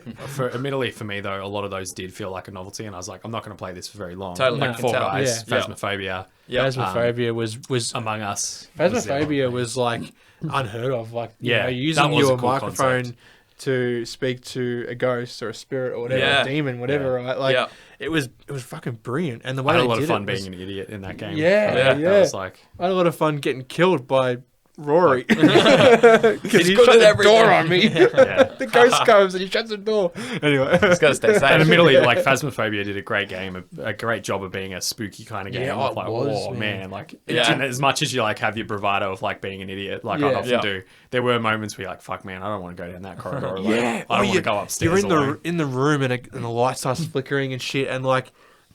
Admittedly for me though, a lot of those did feel like a novelty, and I was like, I'm not going to play this for very long. Totally, like I can Fall tell. Guys, Yeah. Phasmophobia, Yep. Phasmophobia was Among Us. Phasmophobia was like unheard of. Like, Yeah, using that was a your cool microphone concept. to speak to a ghost or a spirit or whatever, Yeah. a demon, whatever, right? Like, Yeah. it was fucking brilliant. And the I way had a they lot of did fun it was, being an idiot in that game. Yeah, That yeah. was like, I had a lot of fun getting killed by Rory. Because He's he good shut at the door everything. on me. Yeah. The ghost comes and he shuts the door. Anyway. It's got to stay safe. And admittedly, like Phasmophobia did a great game, a great job of being a spooky kind of game. Yeah, it like, was, oh man. man, like Yeah. and as much as you like have your bravado of like being an idiot, like I Yeah. often Yeah. do, there were moments where you're like, fuck man, I don't want to go down that corridor. Like, Yeah. I don't want to go upstairs. You're in alone. the room and the light starts flickering and shit. And like,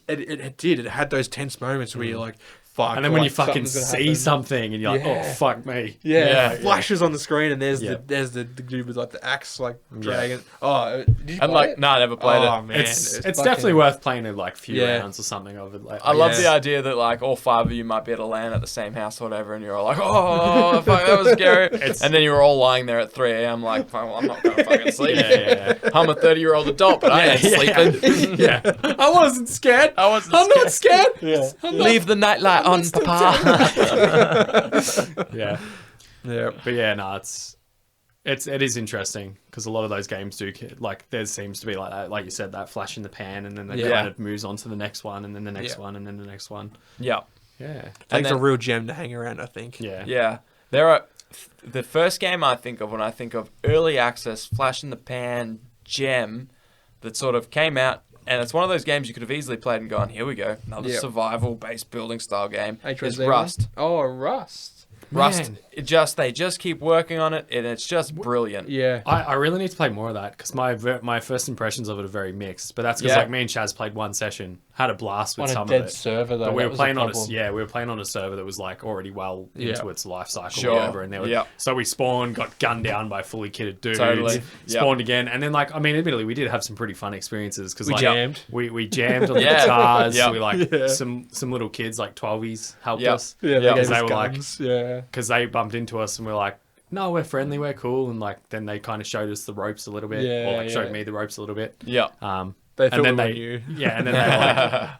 it had those tense moments where you're like, fuck. And then when like, you fucking something's gonna see happen. something and you're like, Yeah. oh fuck me. Yeah, Yeah. it flashes on the screen and there's Yeah. the dude with like the axe like dragon. Oh, did you And play like, it? no, I never played Oh it. man, It's fucking- definitely worth playing in like few Yeah. rounds or something of it. Like, I love Yeah. the idea that like all 5 of you might be able to land at the same house or whatever, and you're all like, "Oh, fuck, that was scary." And then you're all lying there at 3 a.m. like, "Fuck, well, "I'm not gonna fucking sleep." Yeah. I'm a 30-year-old adult, but I ain't sleeping. Yeah. I wasn't scared. I wasn't I'm not scared. Yeah. Leave the nightlight on, Papa. Yeah. Yeah. But yeah, no, it is interesting because a lot of those games do like there seems to be like that, like you said, that flash in the pan, and then it Yeah. kind of moves on to the next one, and then the next Yeah. one, and then the next one. Yeah, Yeah, And It's a then- real gem to hang around, I think. yeah, yeah. There are the first game I think of when I think of early access, flash in the pan, gem that sort of came out. And it's one of those games you could have easily played and gone, here we go, another Yep. survival-based building style game. Is H1Z1? Rust. Oh, Rust. Rust. Man. They just keep working on it, and it's just brilliant. Yeah. I really need to play more of that because my first impressions of it are very mixed. But that's because Yeah. like me and Shaaz played one session, had a blast with On a some dead of it. server, though. But we that were was playing a on problem. we were playing on a server that was like already well Yeah. into its life cycle, Sure. or whatever. And there were, Yeah. so we spawned, got gunned down by fully kitted dudes, Totally. Yeah. spawned again, and then like I mean, admittedly, we did have some pretty fun experiences because We like jammed. we jammed on the Yeah. guitars. Yeah. We like Yeah. some little kids like 12s helped Yeah. us Yeah, Yeah, they gave they us were like- guns. Yeah. because they bumped into us and we're like, no, we're friendly, we're cool, and like then they kind of showed us the ropes a little bit, Yeah, or like showed yeah. me the ropes a little bit. Yeah. They And thought then we were they, new. yeah, and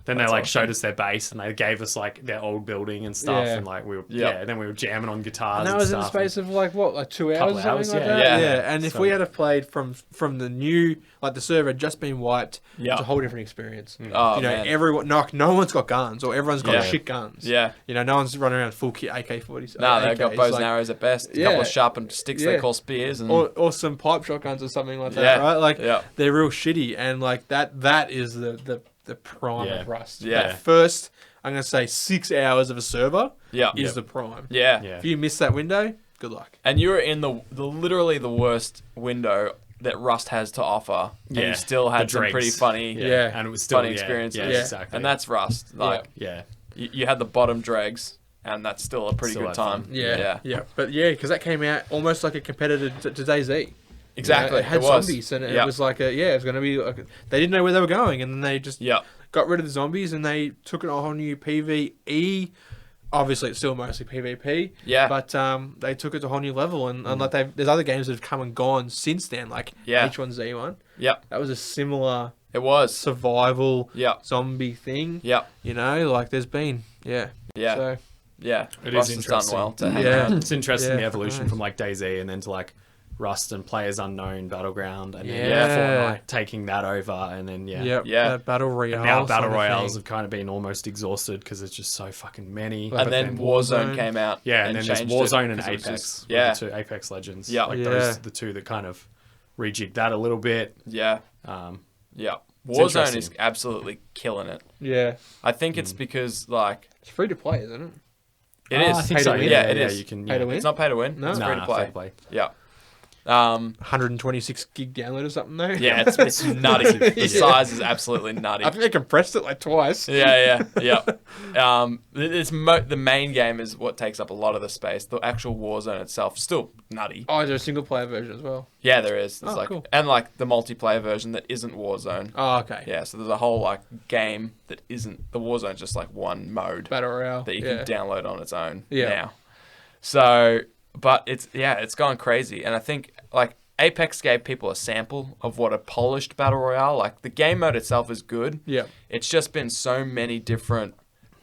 then they like showed us their base, and they gave us like their old building and stuff, Yeah. and like we were, Yeah. and then we were jamming on guitars. And that and was in the stuff, space of like what, like 2 hours Couple or something hours, like yeah. that. Yeah. And if So- we had have played from the new, like the server had just been wiped, Yeah. it's a whole different experience. Oh, You know, man. everyone, no one's got guns, or everyone's got Yeah. shit guns. Yeah. You know, no one's running around full kit AK-40s. No, they've got AKs, bows like- and arrows at best. A Yeah. couple of sharpened sticks they Yeah. call spears. And or some pipe shotguns or something like that, Yeah. right? Like Yeah. they're real shitty, and like that is the prime Yeah. of Rust. Yeah. That first, I'm gonna say 6 hours of a server yeah. is the prime. Yeah. Yeah. If you miss that window, good luck. And you were in the literally the worst window that Rust has to offer. And Yeah. you still had The some dregs. pretty funny Yeah. and it was still funny yeah, experiences. Yeah, Yeah. exactly. And that's Rust. Like yeah, you had the bottom dregs, and that's still a pretty Still good had fun. time. Yeah. But yeah, because that came out almost like a competitor to DayZ. Exactly. It had It was. zombies, and Yeah. it was like it was going to be like they didn't know where they were going, and then they just Yeah. got rid of the zombies, and they took it a whole new PvE. Obviously, it's still mostly PvP. Yeah. But they took it to a whole new level, and like there's other games that have come and gone since then, like Yeah. H1Z1. Yep. That was a similar It was. survival Yep. zombie thing. Yep. You know, like there's been Yeah. So Yeah. It Rust is has done interesting. well to hang Yeah. around. It's interesting Yeah, the evolution nice. from like DayZ and then to like Rust and Players Unknown Battleground and then Yeah. Fortnite taking that over and then yeah, Yeah. that battle royale. And now battle sort of royales thing. have kind of been almost exhausted because there's just so fucking many. Like- And then Warzone came out. Yeah, and then there's changed it, Warzone and 'cause it was Apex. just- were Yeah. the two Apex Legends. Yeah. like Yeah. those are the two that kind of rejigged that a little bit. Yeah. Um, Yeah. It's Warzone interesting. is absolutely killing it. Yeah, I think it's because like it's free to play, isn't it? it I is. think Pay so. to win? Yeah, it is. You can Pay to win? It's not pay to win. No? It's Nah, free to play. fair to play. Yeah. 126 gig download or something though. Yeah, it's nutty. The Yeah. size is absolutely nutty. I think they compressed it like twice. Yeah. The main game is what takes up a lot of the space. The actual Warzone itself still nutty. Oh, is there a single player version as well? Yeah, there is. There's Oh, like cool. and like the multiplayer version that isn't Warzone. Oh, okay. Yeah, so there's a whole like game that isn't the Warzone's just like one mode Battle Royale. that you yeah. can download on its own Yeah. now. So, but it's gone crazy, and I think like Apex gave people a sample of what a polished battle royale. Like the game mode itself is good. Yeah. It's just been so many different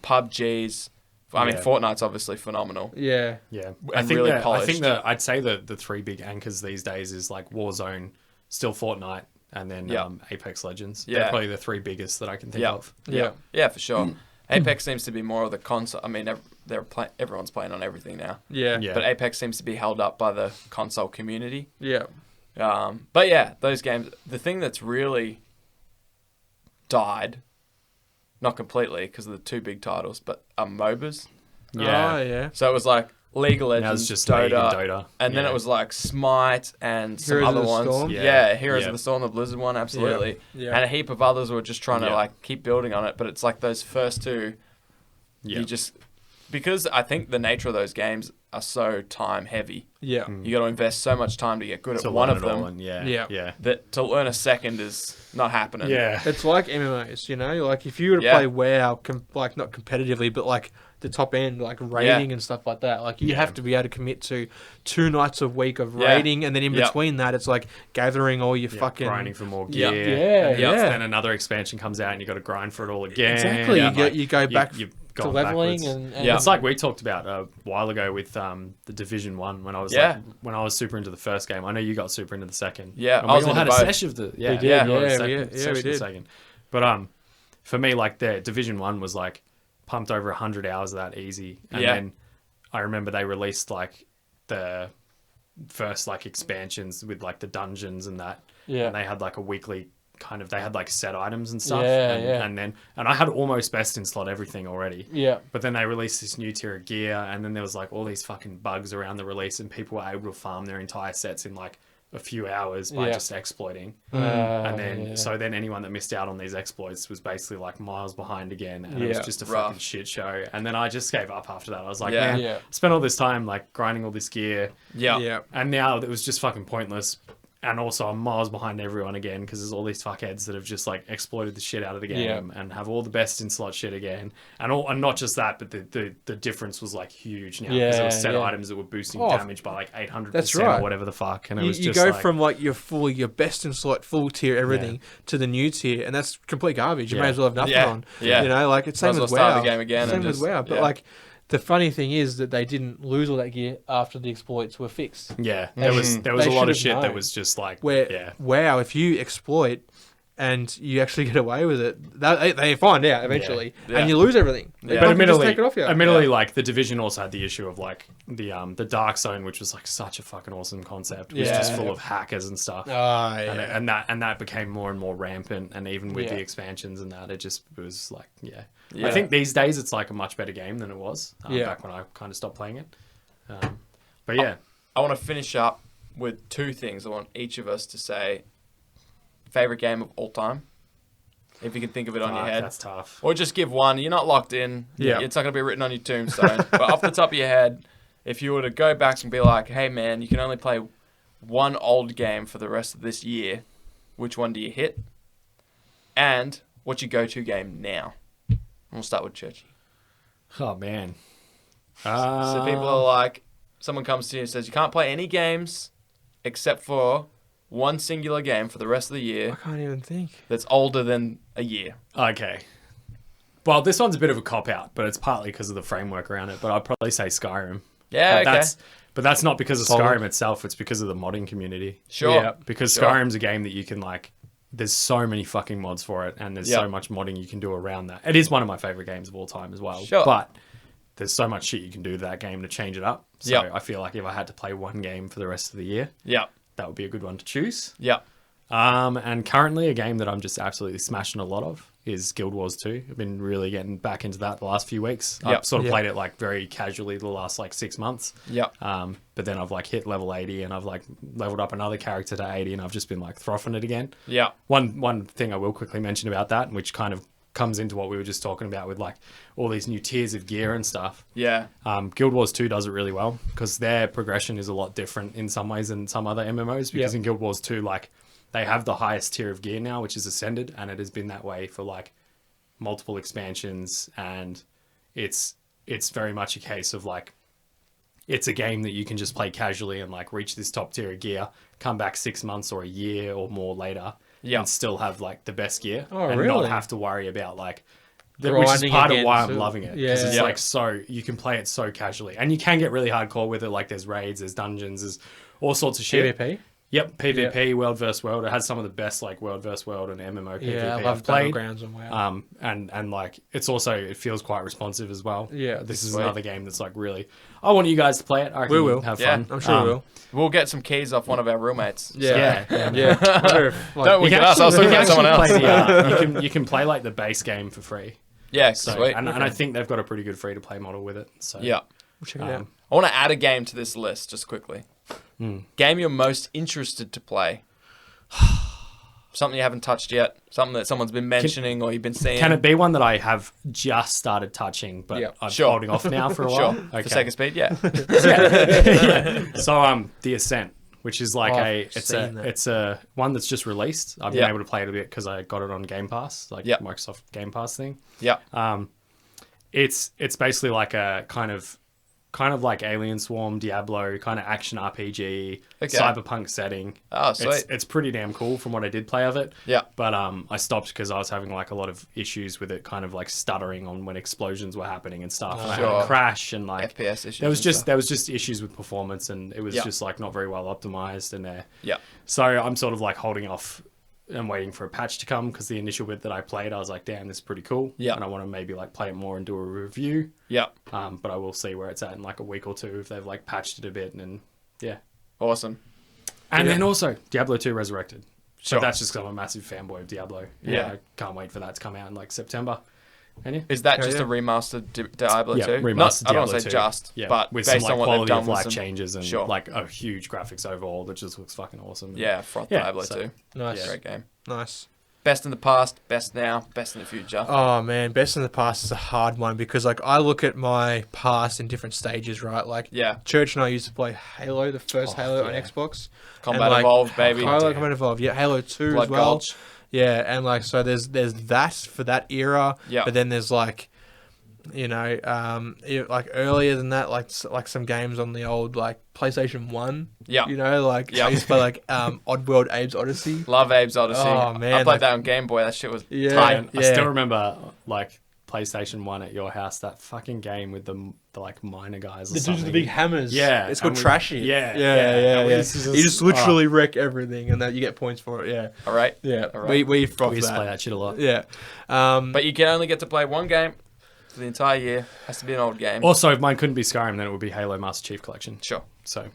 PUBGs. I mean, Yeah. Fortnite's obviously phenomenal. Yeah. Yeah, And really I polished. think I'd say the three big anchors these days is like Warzone, still Fortnite, and then Yeah. Apex Legends. Yeah. They're probably the three biggest that I can think Yeah. of. Yeah. Yeah, for sure. Apex seems to be more of the console. I mean, everyone's playing on everything now. Yeah. Yeah. But Apex seems to be held up by the console community. Yeah. But yeah, those games. The thing that's really died, not completely because of the two big titles, but MOBAs. Yeah. Oh, yeah. So it was like League of Legends, Now it's just Dota, League and Dota. and then Yeah. it was like Smite and some Heroes of other the ones. Storm? Yeah, Heroes Yeah. of the Storm, the Blizzard one, absolutely. Yeah. And a heap of others were just trying to Yeah. like keep building on it. But it's like those first two, Yeah. you just because I think the nature of those games are so time heavy. Yeah. You got to invest so much time to get good To at one learn of it all, them and yeah. Yeah. Yeah. that to learn a second is not happening. Yeah. It's like MMOs, you know? Like, if you were to Yeah. play WoW, like, not competitively, but, like, the top end, like, raiding and stuff like that, like, you have to be able to commit to 2 nights a week of Yeah. raiding, and then in Yep. between that, it's, like, gathering all your Yeah, fucking... grinding for more Yeah. gear. Yeah, and yeah. Then another expansion comes out and you got to grind for it all again. Exactly. And, You go back you've to gone leveling backwards. and Yeah. It's like we talked about a while ago with the Division 1 when I was Yeah. when I was super into the first game. I know you got super into the second. Yeah, and I we was all into had a both. sesh of the We did, we all had a yeah, second- yeah, sesh we of the did. second. But for me, like the Division 1 was like pumped over 100 hours of that easy, and Yeah. then I remember they released like the first like expansions with like the dungeons and that. Yeah. And they had like a weekly kind of, they had like set items and stuff. Yeah, and, yeah. and I had almost best in slot everything already. Yeah. But then they released this new tier of gear, and then there was like all these fucking bugs around the release, and people were able to farm their entire sets in like a few hours by Yeah. just exploiting. And And then, so then anyone that missed out on these exploits was basically like miles behind again, and it was Yeah. just a Rough. fucking shit show. And then I just gave up after that. I was like, Yeah. man, Yeah. I spent all this time like grinding all this gear, Yeah. Yeah. and now it was just fucking pointless. And also, I'm miles behind everyone again because there's all these fuckheads that have just like exploited the shit out of the game and have all the best in slot shit again. And not just that, but the difference was like huge now because there were set Yeah. items that were boosting Oh, damage by like 800% that's right. or whatever the fuck. And it You, was you just go like, from like your best in slot, full tier, everything, to the new tier, and that's complete garbage. You may Yeah. as well have nothing Yeah. on. Yeah. You know, like it's Might same as with well start WoW. the game again Same and with just- WoW. But yeah. like the funny thing is that they didn't lose all that gear after the exploits were fixed. yeah, there was They a lot should of have shit that known. was just like, Where yeah. WoW, if you exploit and you actually get away with it, they find out eventually, Yeah. and you lose everything. Yeah. They But can just admittedly, take it off you. admittedly, like the Division also had the issue of like the Dark Zone, which was like such a fucking awesome concept. It was just Yeah. full of hackers and stuff. Ah, And, yeah. and that became more and more rampant, and even with Yeah. the expansions and that, it was like, yeah. Yeah. I think these days it's like a much better game than it was Yeah. back when I kind of stopped playing it. But yeah, I want to finish up with two things. I want each of us to say favorite game of all time, if you can think of it on your Fuck, head, that's tough. or just give one. You're not locked in. Yeah. It's not going to be written on your tombstone. But off the top of your head, if you were to go back and be like, "Hey man, you can only play one old game for the rest of this year," which one do you hit? And what's your go-to game now? We'll start with Churchy. Oh man. So people are like, someone comes to you and says, you can't play any games except for one singular game for the rest of the I year can't even think. that's older than a year. Okay. Well, this one's a bit of a cop out, but it's partly because of the framework around it. But I'd probably say Skyrim. Yeah, But okay. that's not because of Solid. Skyrim itself. It's because of the modding community. Sure. Yeah. Because Sure. Skyrim's a game that you can like. There's so many fucking mods for it, and there's Yeah. so much modding you can do around that. It is one of my favorite games of all time as well. Sure. But there's so much shit you can do to that game to change it up. So Yeah. I feel like if I had to play one game for the rest of the year, Yeah. that would be a good one to choose. Yeah. And currently a game that I'm just absolutely smashing a lot of is Guild Wars 2. I've been really getting back into that the last few weeks. Yep. I've sort of Yep. played it like very casually the last like 6 months. Yeah. But then I've like hit level 80 and I've like leveled up another character to 80 and I've just been like throffing it again. Yeah. One thing I will quickly mention about that, which kind of comes into what we were just talking about with like all these new tiers of gear and stuff. Yeah. Guild Wars 2 does it really well because their progression is a lot different in some ways than some other MMOs because Yeah. in Guild Wars 2, like they have the highest tier of gear now, which is Ascended, and it has been that way for like multiple expansions, and it's very much a case of like it's a game that you can just play casually and like reach this top tier of gear, come back 6 months or a year or more later, Yeah. and still have like the best gear Oh, and really? not have to worry about like which is Grinding part of again why I'm too. loving it because Yeah. it's Yeah. like so you can play it so casually and you can get really hardcore with it. Like there's raids, there's dungeons, there's all sorts of shit. PvP? Yep, PvP, World vs. World. It has some of the best like World vs. World and MMO PvP Yeah, I love I've played. Battlegrounds and WoW. And like it's also it feels quite responsive as well. Yeah, this is sweet. another game that's like really. I want you guys to play it. I reckon We you'd will. have Yeah, fun. I'm sure we will. We'll get some keys off one of our roommates. Yeah, Yeah. yeah. I wonder if, like, Don't we get us? I was you looking can at someone else. actually play the, you can play like the base game for free. Yeah, So sweet. and I think they've got a pretty good free to play model with it. So Yeah. we'll check it out. I want to add a game to this list just quickly. Game you're most interested to play. Something you haven't touched yet. Something that someone's been mentioning or you've been seeing. Can it be one that I have just started touching, but Yeah. I'm Sure. holding off now for a while? Sure. Okay. For sake of speed, yeah. So the Ascent, which is like I've seen that. it's a one that's just released. I've been Yeah. able to play it a bit because I got it on Game Pass, like Yeah. Microsoft Game Pass thing. yeah. It's basically like a kind of like Alien Swarm, Diablo, kind of action RPG, Okay. cyberpunk setting. Oh, sweet. It's pretty damn cool from what I did play of it. Yeah. But I stopped because I was having like a lot of issues with it, kind of like stuttering on when explosions were happening and stuff. And I had Sure. a crash and like FPS issues. there was and just stuff. there was just issues with performance and it was Yeah. just like not very well optimized in there. Yeah. So I'm sort of like holding off and waiting for a patch to come because the initial bit that I played, I was like, damn, this is pretty cool. Yeah. And I want to maybe like play it more and do a review. Yeah. But I will see where it's at in like a week or two if they've like patched it a bit and then, yeah. Awesome. And then also Diablo 2 Resurrected. Sure. But that's just because I'm a massive fanboy of Diablo. Yeah. I can't wait for that to come out in like September. And yeah. Is that Oh, just yeah. a remastered Diablo 2? Yeah, remastered Not, I don't want Diablo to say 2. just, Yeah, but with based some like on what they've quality done of with life some, changes and Sure. like a huge graphics overhaul that just looks fucking awesome. Yeah, Froth Yeah, Diablo so- 2. Nice. Great game. Nice. Best in the past, best now, best in the future. Oh man, best in the past is a hard one because like I look at my past in different stages, right? Like Yeah. Church and I used to play Halo, the first Oh, Halo on yeah. Xbox. Combat And, like, Evolved, baby. Halo damn. Combat Evolved, yeah, Halo 2 Blood as well. Gulch. Yeah, and like so there's that for that era. Yeah. But then there's like like earlier than that, like some games on the old like PlayStation 1. Yeah. Like Yeah. I used to play like Oddworld Abe's Odyssey. Love Abe's Odyssey. Oh, man, I played like- that on Game Boy. That shit was Yeah. tight. I still remember like PlayStation 1 at your house, that fucking game with the like miner guys or The dudes something. with the big hammers. Yeah, It's called and we- Trashy. yeah, Yeah. and we used to You just just- literally wreck everything and that you get points for it. Yeah. All right. Yeah. All right. We froth We used to play that. that shit a lot. Yeah. But you can only get to play one game for the entire year. Has to be an old game. Also, if mine couldn't be Skyrim, then it would be Halo Master Chief Collection. Sure. So,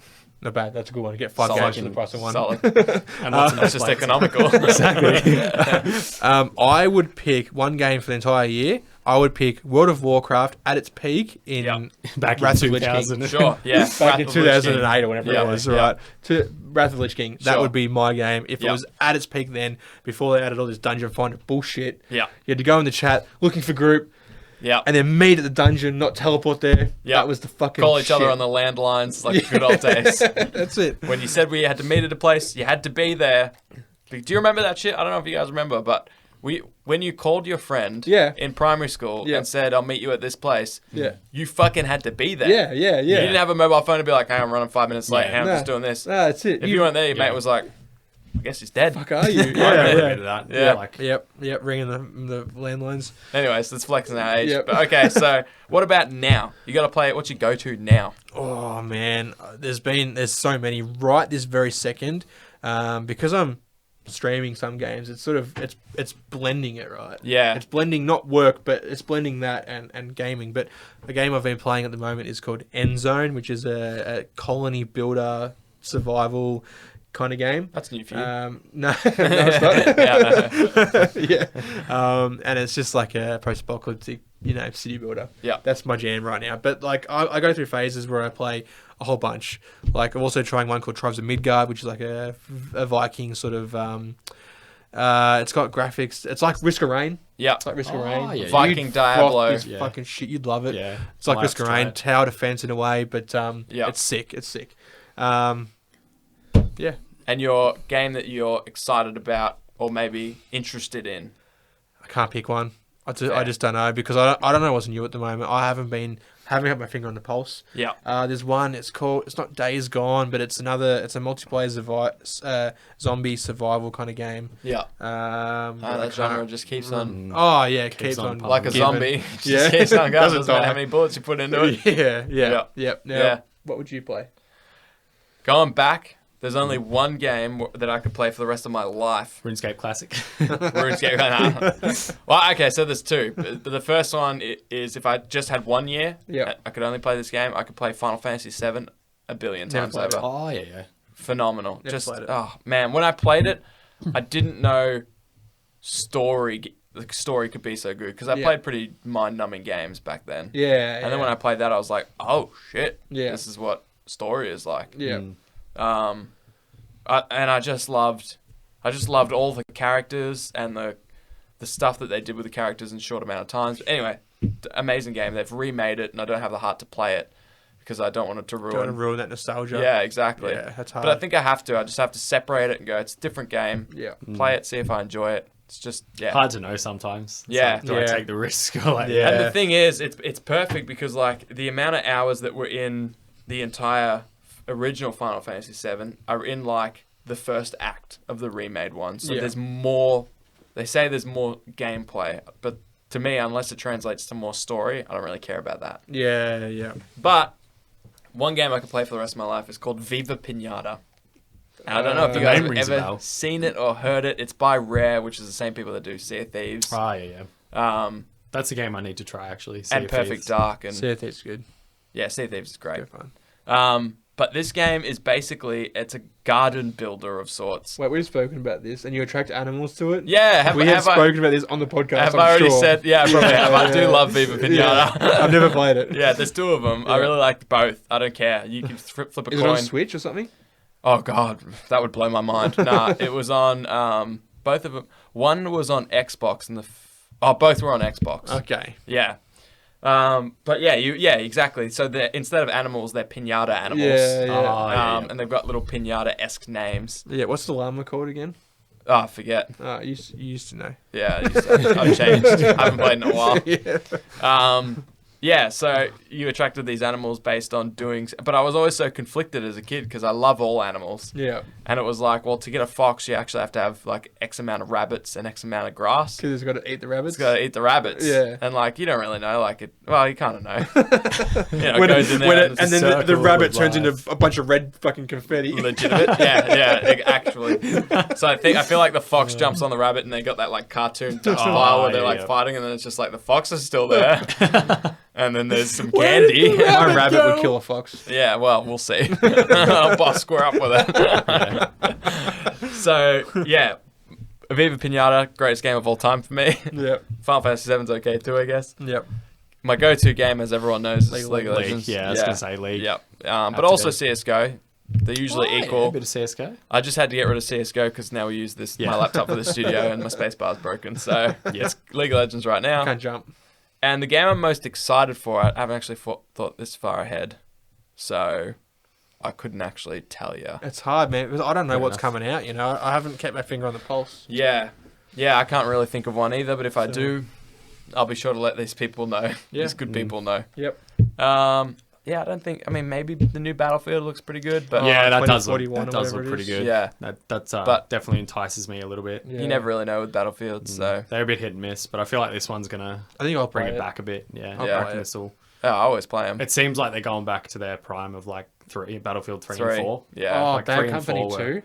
Not bad. That's a good one. Get 5 Solid. games for the price of one. Solid. and lots of That's nice just players. economical. Exactly. I would pick one game for the entire year. I would pick World of Warcraft at its peak in Yep. Back in Wrath of the Lich King. 2000. Sure. Yeah. back in 2008 or whenever Yeah, it was, yeah. right? To Wrath of the Lich King. That Sure. would be my game. If Yep. it was at its peak then, before they added all this dungeon finder bullshit. Yeah. You had to go in the chat looking for group Yeah. and then meet at the dungeon, not teleport there. Yep. That was the fucking Call each other shit. on the landlines like the good old days. That's it. When you said we had to meet at a place, you had to be there. Do you remember that shit? I don't know if you guys remember, but when you called your friend Yeah. in primary school Yeah. and said, I'll meet you at this place, Yeah. you fucking had to be there. Yeah, yeah, You yeah. didn't have a mobile phone to be like, hey, I'm running 5 minutes late. Yeah. Hey, I'm Nah. just doing this. Nah, that's it. If you weren't there, your mate was like, I guess he's dead. fuck are you? I Yeah, remember a yeah. bit of that. Yeah. Like, Yep, ringing the landlines. Anyways, that's flexing our age. Yep. But okay, so what about now? You got to play it. What's your go-to now? Oh man, there's so many right this very second, because I'm streaming some games. It's sort of it's blending it, right? Yeah. It's blending not work, but it's blending that and gaming. But a game I've been playing at the moment is called Endzone, which is a colony builder survival kind of game. That's new for you. No, it's not. Yeah, yeah. And it's just like a post-apocalyptic, city builder. Yeah. That's my jam right now. But like, I go through phases where I play a whole bunch. Like, I'm also trying one called Tribes of Midgard, which is like a Viking sort of. It's got graphics. It's like Risk of Rain. Yeah. It's like Risk of Oh, Rain. yeah. Viking You'd Diablo. froth this Yeah. fucking shit. You'd love it. yeah. It's like I'll Risk have of to try Rain, it. tower defense in a way, but Yeah. it's sick. It's sick. Yeah. And your game that you're excited about or maybe interested in? I can't pick one. I Fair. just don't know because I don't know what's new at the moment. I haven't had my finger on the pulse. Yeah. There's one. It's not Days Gone, but it's a multiplayer zombie survival kind of game. Yeah. But I That genre can't- just keeps on Oh yeah, it Keeps keeps on on pumping. like a giving. zombie. Yeah. Just keeps on going. Doesn't Doesn't matter die. how many bullets you put into it. Yeah, Yeah. yep. Now, Yeah. what would you play? Going back there's only one game that I could play for the rest of my life. RuneScape Classic. RuneScape. Well, okay, so there's two. But the first one is if I just had 1 year, I could only play this game. I could play Final Fantasy VII a billion times over. Oh, yeah. Phenomenal. Never Just played it. oh man, when I played it, I didn't know the story could be so good because I played pretty mind-numbing games back then. Yeah. And then when I played that, I was like, oh shit, Yeah. this is what story is like. Yeah. And I just loved all the characters and the stuff that they did with the characters in a short amount of time. Anyway, amazing game. They've remade it, and I don't have the heart to play it because I don't want it to ruin. Don't want to ruin that nostalgia. Yeah, exactly. Yeah, that's hard. But I think I have to. I just have to separate it and go, it's a different game. Yeah. Play it, see if I enjoy it. It's just, Hard to know sometimes. It's Yeah. like, do I take the risk? Or like, Yeah. And the thing is, it's perfect because like the amount of hours that were in the entire original Final Fantasy VII are in like the first act of the remade one. So there's more. They say there's more gameplay, but to me, unless it translates to more story, I don't really care about that. Yeah. Yeah. But one game I could play for the rest of my life is called Viva Pinata. And I don't know if you The guys name have rings a ever bell. seen it or heard it. It's by Rare, which is the same people that do Sea of Thieves. Oh, yeah. That's a game I need to try, actually. Sea And of Perfect Thieves. Dark. And See if it's good. yeah, Sea of Thieves is great. Good fun. But this game is basically, it's a garden builder of sorts. Wait, we've spoken about this, and you attract animals to it. Yeah, we have spoken about this on the podcast. have I'm I already sure. said? Yeah, I probably have. I do Yeah. love Viva Pinata. Yeah. I've never played it. Yeah, there's two of them. I really like both. I don't care. You can flip a Is coin. it on Switch or something? Oh god, that would blow my mind. Nah, it was on both of them. One was on Xbox and both were on Xbox. Okay. Yeah. But yeah, exactly. So instead of animals, they're pinata animals. Yeah. Oh, yeah. And they've got little pinata-esque names. Yeah. What's the llama called again? Oh, I forget. You used to know. Yeah, I've changed. I haven't played in a while. Yeah. Yeah, so you attracted these animals based on doing... But I was always so conflicted as a kid because I love all animals. Yeah. And it was like, well, to get a fox, you actually have to have like X amount of rabbits and X amount of grass. Because it's got to eat the rabbits. It's got to eat the rabbits. Yeah. And like, you don't really know. Like, well, you kind of know. It When goes in there and it's then circle the rabbit of turns into life. a bunch of red fucking confetti. legitimate. Actually. So I feel like the fox jumps on the rabbit and they got that like cartoon style where they're like fighting and then it's just like the fox is still there. And then there's some candy. My rabbit would kill a fox. Yeah, well, we'll see. I'll square up with it. So, yeah. Viva Pinata, greatest game of all time for me. Yep. Final Fantasy VII's okay too, I guess. Yep. My go-to game, as everyone knows, is League of League. Legends. Yeah, I was going to say League. Yep. But to also be. CSGO. They're usually equal. A bit of CSGO. I just had to get rid of CSGO because now we use my laptop for the studio and my spacebar's broken. So, it's League of Legends right now. Can't jump. And the game I'm most excited for, I haven't actually thought this far ahead. So, I couldn't actually tell you. It's hard, man, because I don't know Fair what's enough. coming out, you know. I haven't kept my finger on the pulse. Yeah. Yeah, I can't really think of one either, but if I do, I'll be sure to let these people know. Yeah. These good people know. Yep. Yeah, I don't think... I mean, maybe the new Battlefield looks pretty good, but... Yeah, that does look, 2041 that or does whatever look it pretty is. good. Yeah. That's But- definitely entices me a little bit. Yeah. You never really know with Battlefield, so... They're a bit hit and miss, but I feel like this one's going to I think I'll bring play it back a bit. I'll Back play in it. this all. Yeah, I always play them. It seems like they're going back to their prime of like Battlefield 3 and 4. Yeah. Oh, like Bad 3 and Company 4 2?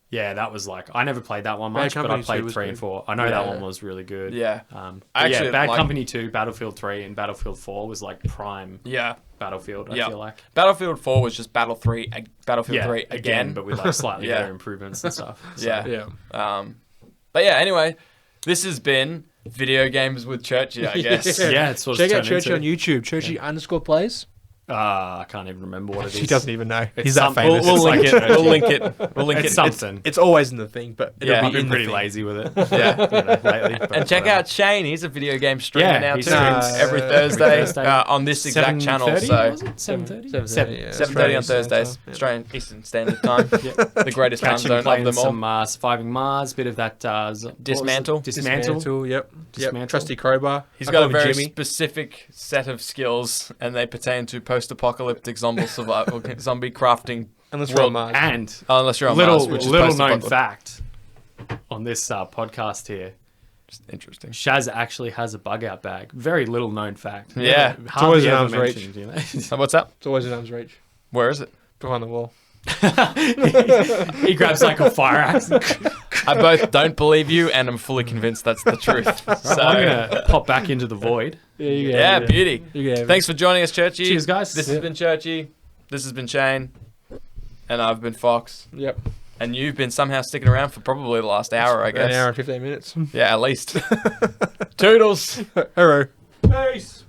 Yeah, that was like I never played that one Bad much, but I Company 2 played was 3 and good. 4. I know that one was really good. Yeah. But I actually yeah, Bad like- Company 2, Battlefield 3, and Battlefield 4 was like prime Yeah. Battlefield. I Yeah. feel like Battlefield 4 was just Battlefield 3 again. but with like slightly Yeah. better improvements and stuff. So, Yeah. Yeah. But yeah, anyway, this has been Video Games with Churchy, I guess. Yeah, it's what Check it's out turned Churchy on into. YouTube. Churchy _plays. I can't even remember what it is. He doesn't even know. It's He's that something. famous. We'll It's link like it. We'll Churchy. link it. We'll link It's it. something. It's always in the thing, but it'll Yeah. be I've been in the pretty thing. lazy with it. Yeah. Lately. but And check whatever. out Shane. He's a video game streamer Yeah, now he too. streams Every Thursday on this exact channel. 7:30, So was it? 7:30? 7:30, yeah. 7:30 on Australian Thursdays. Standard Time. Australian Eastern Standard Time. The greatest time Catch him zone of playing them all. some Surviving Mars, bit of that Dismantle. Dismantle. Yep. Dismantle. Trusty crowbar. He's I got call a him very Jimmy. specific set of skills, and they pertain to post-apocalyptic zombie survival, zombie crafting. Unless we're on World- Mars. And Unless you're on little Mars, which is known post-apocalyptic. fact on this podcast here, Just interesting. Shaz actually has a bug out bag. Very little known fact. Yeah. Never- always hardly in ever arm's reach. mentioned, you know? So what's up? It's always in arm's reach. Where is it? Behind the wall. He grabs like a fire axe. I both don't believe you, and I'm fully convinced that's the truth. So, I'm gonna pop back into the void. yeah, beauty. Yeah. Thanks for joining us, Churchy. Cheers, guys. This has been Churchy. This has been Shane. And I've been Fox. Yep. And you've been somehow sticking around for probably the last hour, I guess. An hour and 15 minutes. Yeah, at least. Toodles. Hello. Peace.